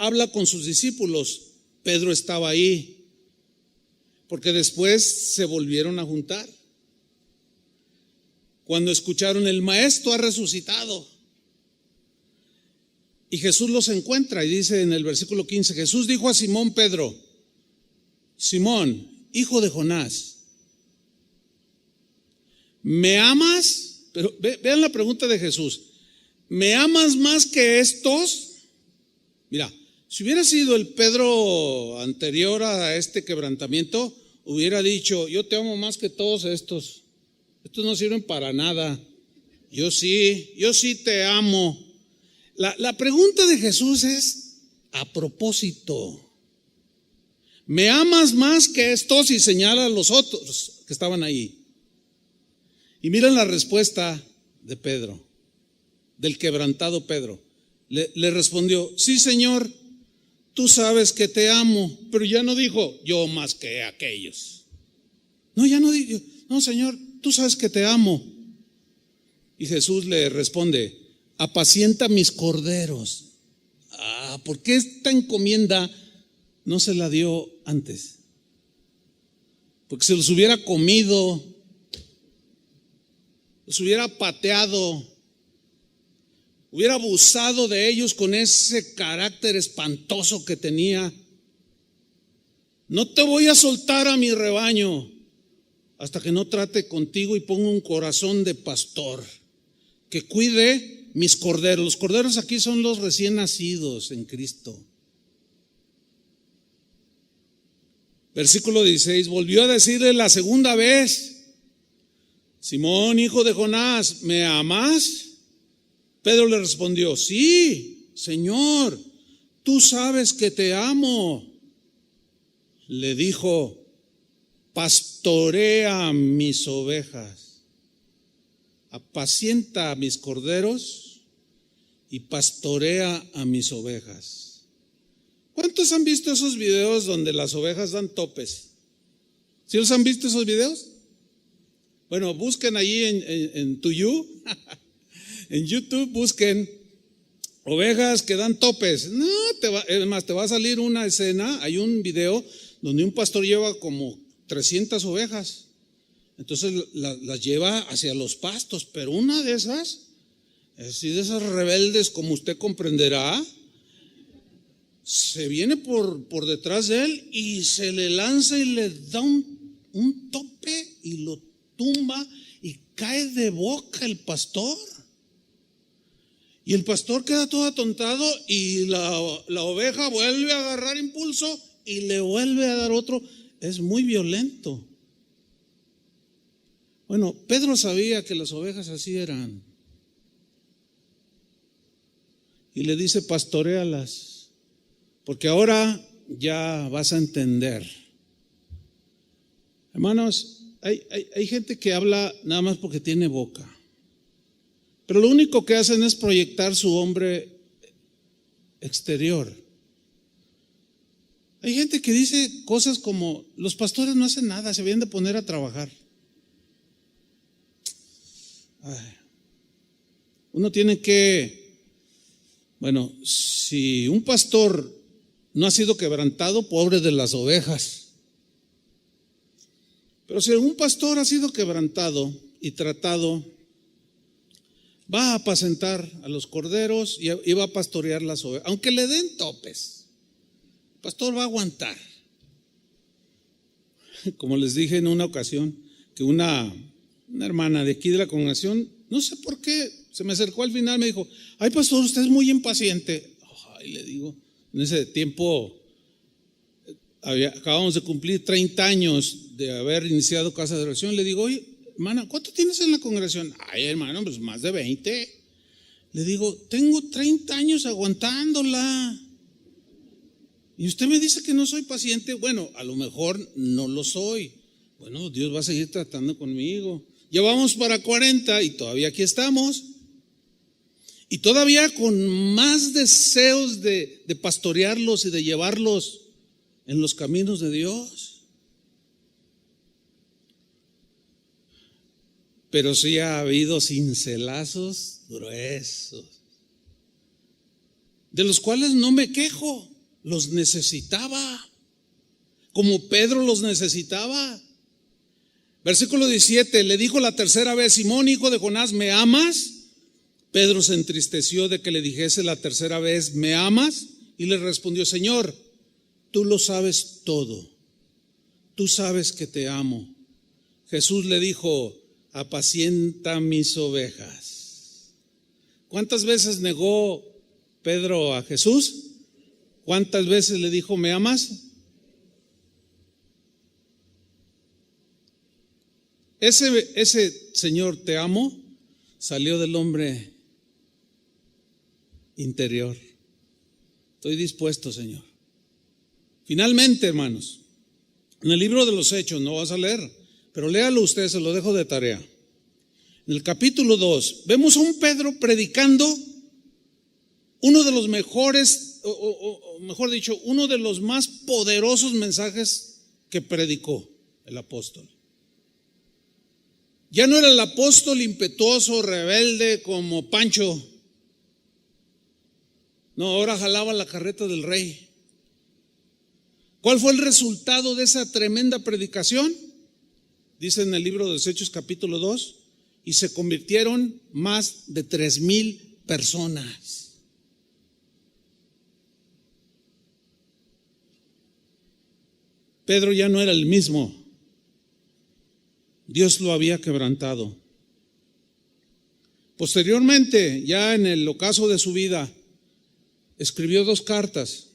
habla con sus discípulos. Pedro estaba ahí, porque después se volvieron a juntar cuando escucharon: el maestro ha resucitado. Y Jesús los encuentra y dice en el versículo 15: Jesús dijo a Simón Pedro: Simón, hijo de Jonás, ¿me amas? Pero vean la pregunta de Jesús: ¿me amas más que estos? Mira, si hubiera sido el Pedro anterior a este quebrantamiento, hubiera dicho: yo te amo más que todos estos. Estos no sirven para nada. Yo sí te amo. La pregunta de Jesús es a propósito. ¿Me amas más que estos? Y señala a los otros que estaban ahí. Y miren la respuesta de Pedro, del quebrantado Pedro. Le respondió: sí, Señor, tú sabes que te amo. Pero ya no dijo: yo más que aquellos. No, ya no dijo: no, Señor, tú sabes que te amo. Y Jesús le responde: apacienta mis corderos. ¿Por qué esta encomienda no se la dio antes? porque se los hubiera comido, los hubiera pateado, hubiera abusado de ellos con ese carácter espantoso que tenía. No te voy a soltar a mi rebaño hasta que no trate contigo y ponga un corazón de pastor que cuide mis corderos. Los corderos aquí son los recién nacidos en Cristo. Versículo 16, volvió a decirle la segunda vez: Simón, hijo de Jonás, ¿me amas? Pedro le respondió: sí, Señor, tú sabes que te amo. Le dijo: pastorea mis ovejas, apacienta a mis corderos y pastorea a mis ovejas. ¿Cuántos han visto esos videos donde las ovejas dan topes? ¿Sí los han visto esos videos? Bueno, busquen ahí en Tuyu, en YouTube, busquen ovejas que dan topes. No, es más, te va a salir una escena, hay un video donde un pastor lleva como 300 ovejas. Entonces las lleva hacia los pastos, pero una de esas, así de esas rebeldes como usted comprenderá, se viene por detrás de él y se le lanza y le da un tope y lo tumba y cae de boca el pastor. Y el pastor queda todo atontado y la oveja vuelve a agarrar impulso y le vuelve a dar otro. Es muy violento. Bueno, Pedro sabía que las ovejas así eran. Y le dice: pastoréalas, porque ahora ya vas a entender. Hermanos, hay gente que habla nada más porque tiene boca, pero lo único que hacen es proyectar su hombre exterior. Hay gente que dice cosas como: los pastores no hacen nada, se vienen de poner a trabajar. Uno tiene que, bueno, si un pastor no ha sido quebrantado, pobre de las ovejas. Pero si un pastor ha sido quebrantado y tratado, va a apacentar a los corderos y va a pastorear las ovejas, aunque le den topes. El pastor va a aguantar. Como les dije en una ocasión, que una hermana de aquí de la congregación, no sé por qué, se me acercó al final, me dijo: ay, pastor, usted es muy impaciente. Ay, le digo, en ese tiempo acabamos de cumplir 30 años de haber iniciado Casa de Oración. Le digo: oye, hermana, ¿cuánto tienes en la congregación? Ay, hermano, pues más de 20. Le digo: tengo 30 años aguantándola. Y usted me dice que no soy paciente. Bueno, a lo mejor no lo soy. Bueno, Dios va a seguir tratando conmigo. Ya vamos para 40 y todavía aquí estamos. Y todavía con más deseos de pastorearlos y de llevarlos en los caminos de Dios. Pero sí ha habido cincelazos gruesos, de los cuales no me quejo, los necesitaba, como Pedro los necesitaba. Versículo 17, le dijo la tercera vez: Simón, hijo de Jonás, ¿me amas? Pedro se entristeció de que le dijese la tercera vez: ¿me amas? Y le respondió: Señor, tú lo sabes todo, tú sabes que te amo. Jesús le dijo: apacienta mis ovejas. ¿Cuántas veces negó Pedro a Jesús? ¿Cuántas veces le dijo: ¿me amas? Ese Señor, te amo, salió del hombre interior. Estoy dispuesto, Señor. Finalmente, hermanos, en el libro de los Hechos, no vas a leer, pero léalo usted, se lo dejo de tarea. En el capítulo 2, vemos a un Pedro predicando uno de los mejores, o mejor dicho, uno de los más poderosos mensajes que predicó el apóstol. Ya no era el apóstol impetuoso, rebelde como Pancho. No, ahora jalaba la carreta del rey. ¿Cuál fue el resultado de esa tremenda predicación? dice en el libro de los Hechos capítulo 2, y se convirtieron más de 3,000 personas. Pedro ya no era el mismo. Dios lo había quebrantado. Posteriormente, ya en el ocaso de su vida, escribió 2 cartas.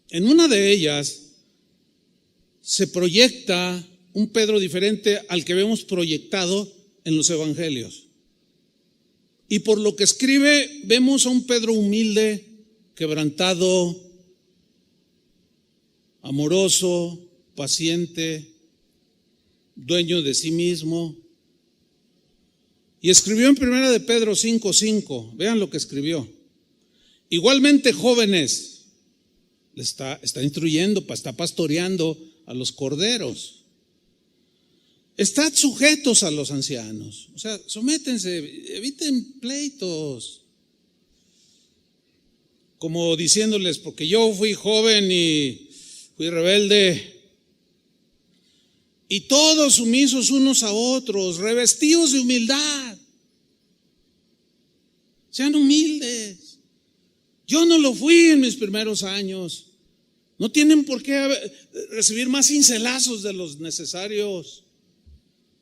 En una de ellas se proyecta un Pedro diferente al que vemos proyectado en los evangelios. Y por lo que escribe, vemos a un Pedro humilde, quebrantado, amoroso, paciente, dueño de sí mismo. Y escribió en 1 de Pedro 5:5, vean lo que escribió. Igualmente jóvenes, está instruyendo, está pastoreando a los corderos. Estad sujetos a los ancianos, o sea, sométense, eviten pleitos. Como diciéndoles, porque yo fui joven y fui rebelde. Y todos sumisos unos a otros, revestidos de humildad. Sean humildes. Yo no lo fui en mis primeros años. No tienen por qué recibir más cincelazos de los necesarios.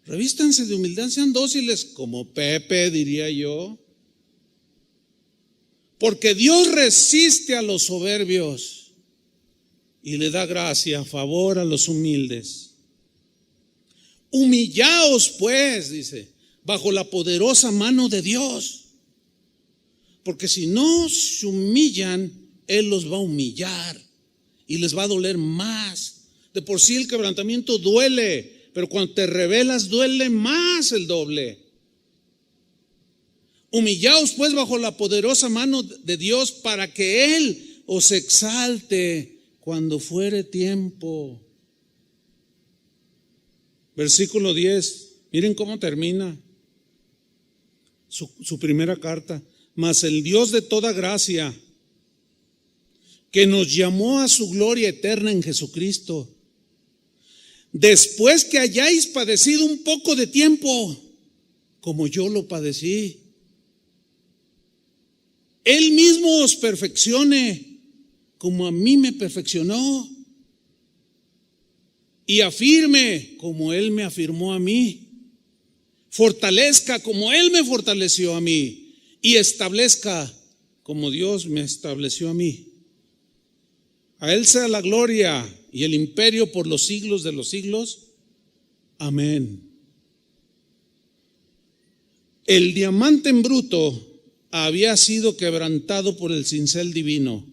Revístanse de humildad, sean dóciles como Pepe, diría yo. Porque Dios resiste a los soberbios y le da gracia, favor a los humildes. Humillaos pues, dice, bajo la poderosa mano de Dios. Porque si no se humillan, Él los va a humillar y les va a doler más. De por sí el quebrantamiento duele, pero cuando te rebelas duele más el doble. Humillaos pues bajo la poderosa mano de Dios para que Él os exalte cuando fuere tiempo. Versículo 10, miren cómo termina su primera carta. Mas el Dios de toda gracia, que nos llamó a su gloria eterna en Jesucristo, después que hayáis padecido un poco de tiempo, como yo lo padecí, Él mismo os perfeccione, como a mí me perfeccionó, y afirme, como Él me afirmó a mí, fortalezca, como Él me fortaleció a mí, y establezca, como Dios me estableció a mí. A Él sea la gloria y el imperio por los siglos de los siglos. Amén. El diamante en bruto había sido quebrantado por el cincel divino.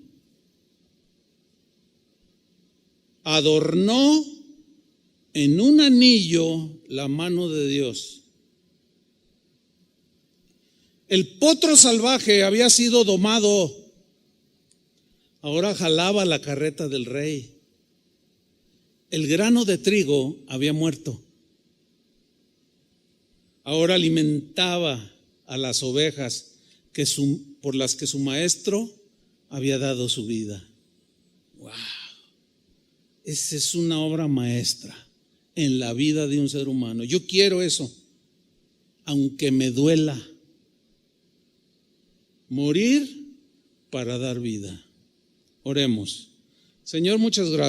Adornó en un anillo la mano de Dios. El potro salvaje había sido domado, ahora jalaba la carreta del rey. El grano de trigo había muerto, ahora alimentaba a las ovejas por las que su maestro había dado su vida. ¡Wow! Esa es una obra maestra en la vida de un ser humano. Yo quiero eso, aunque me duela. Morir para dar vida. Oremos. Señor, muchas gracias.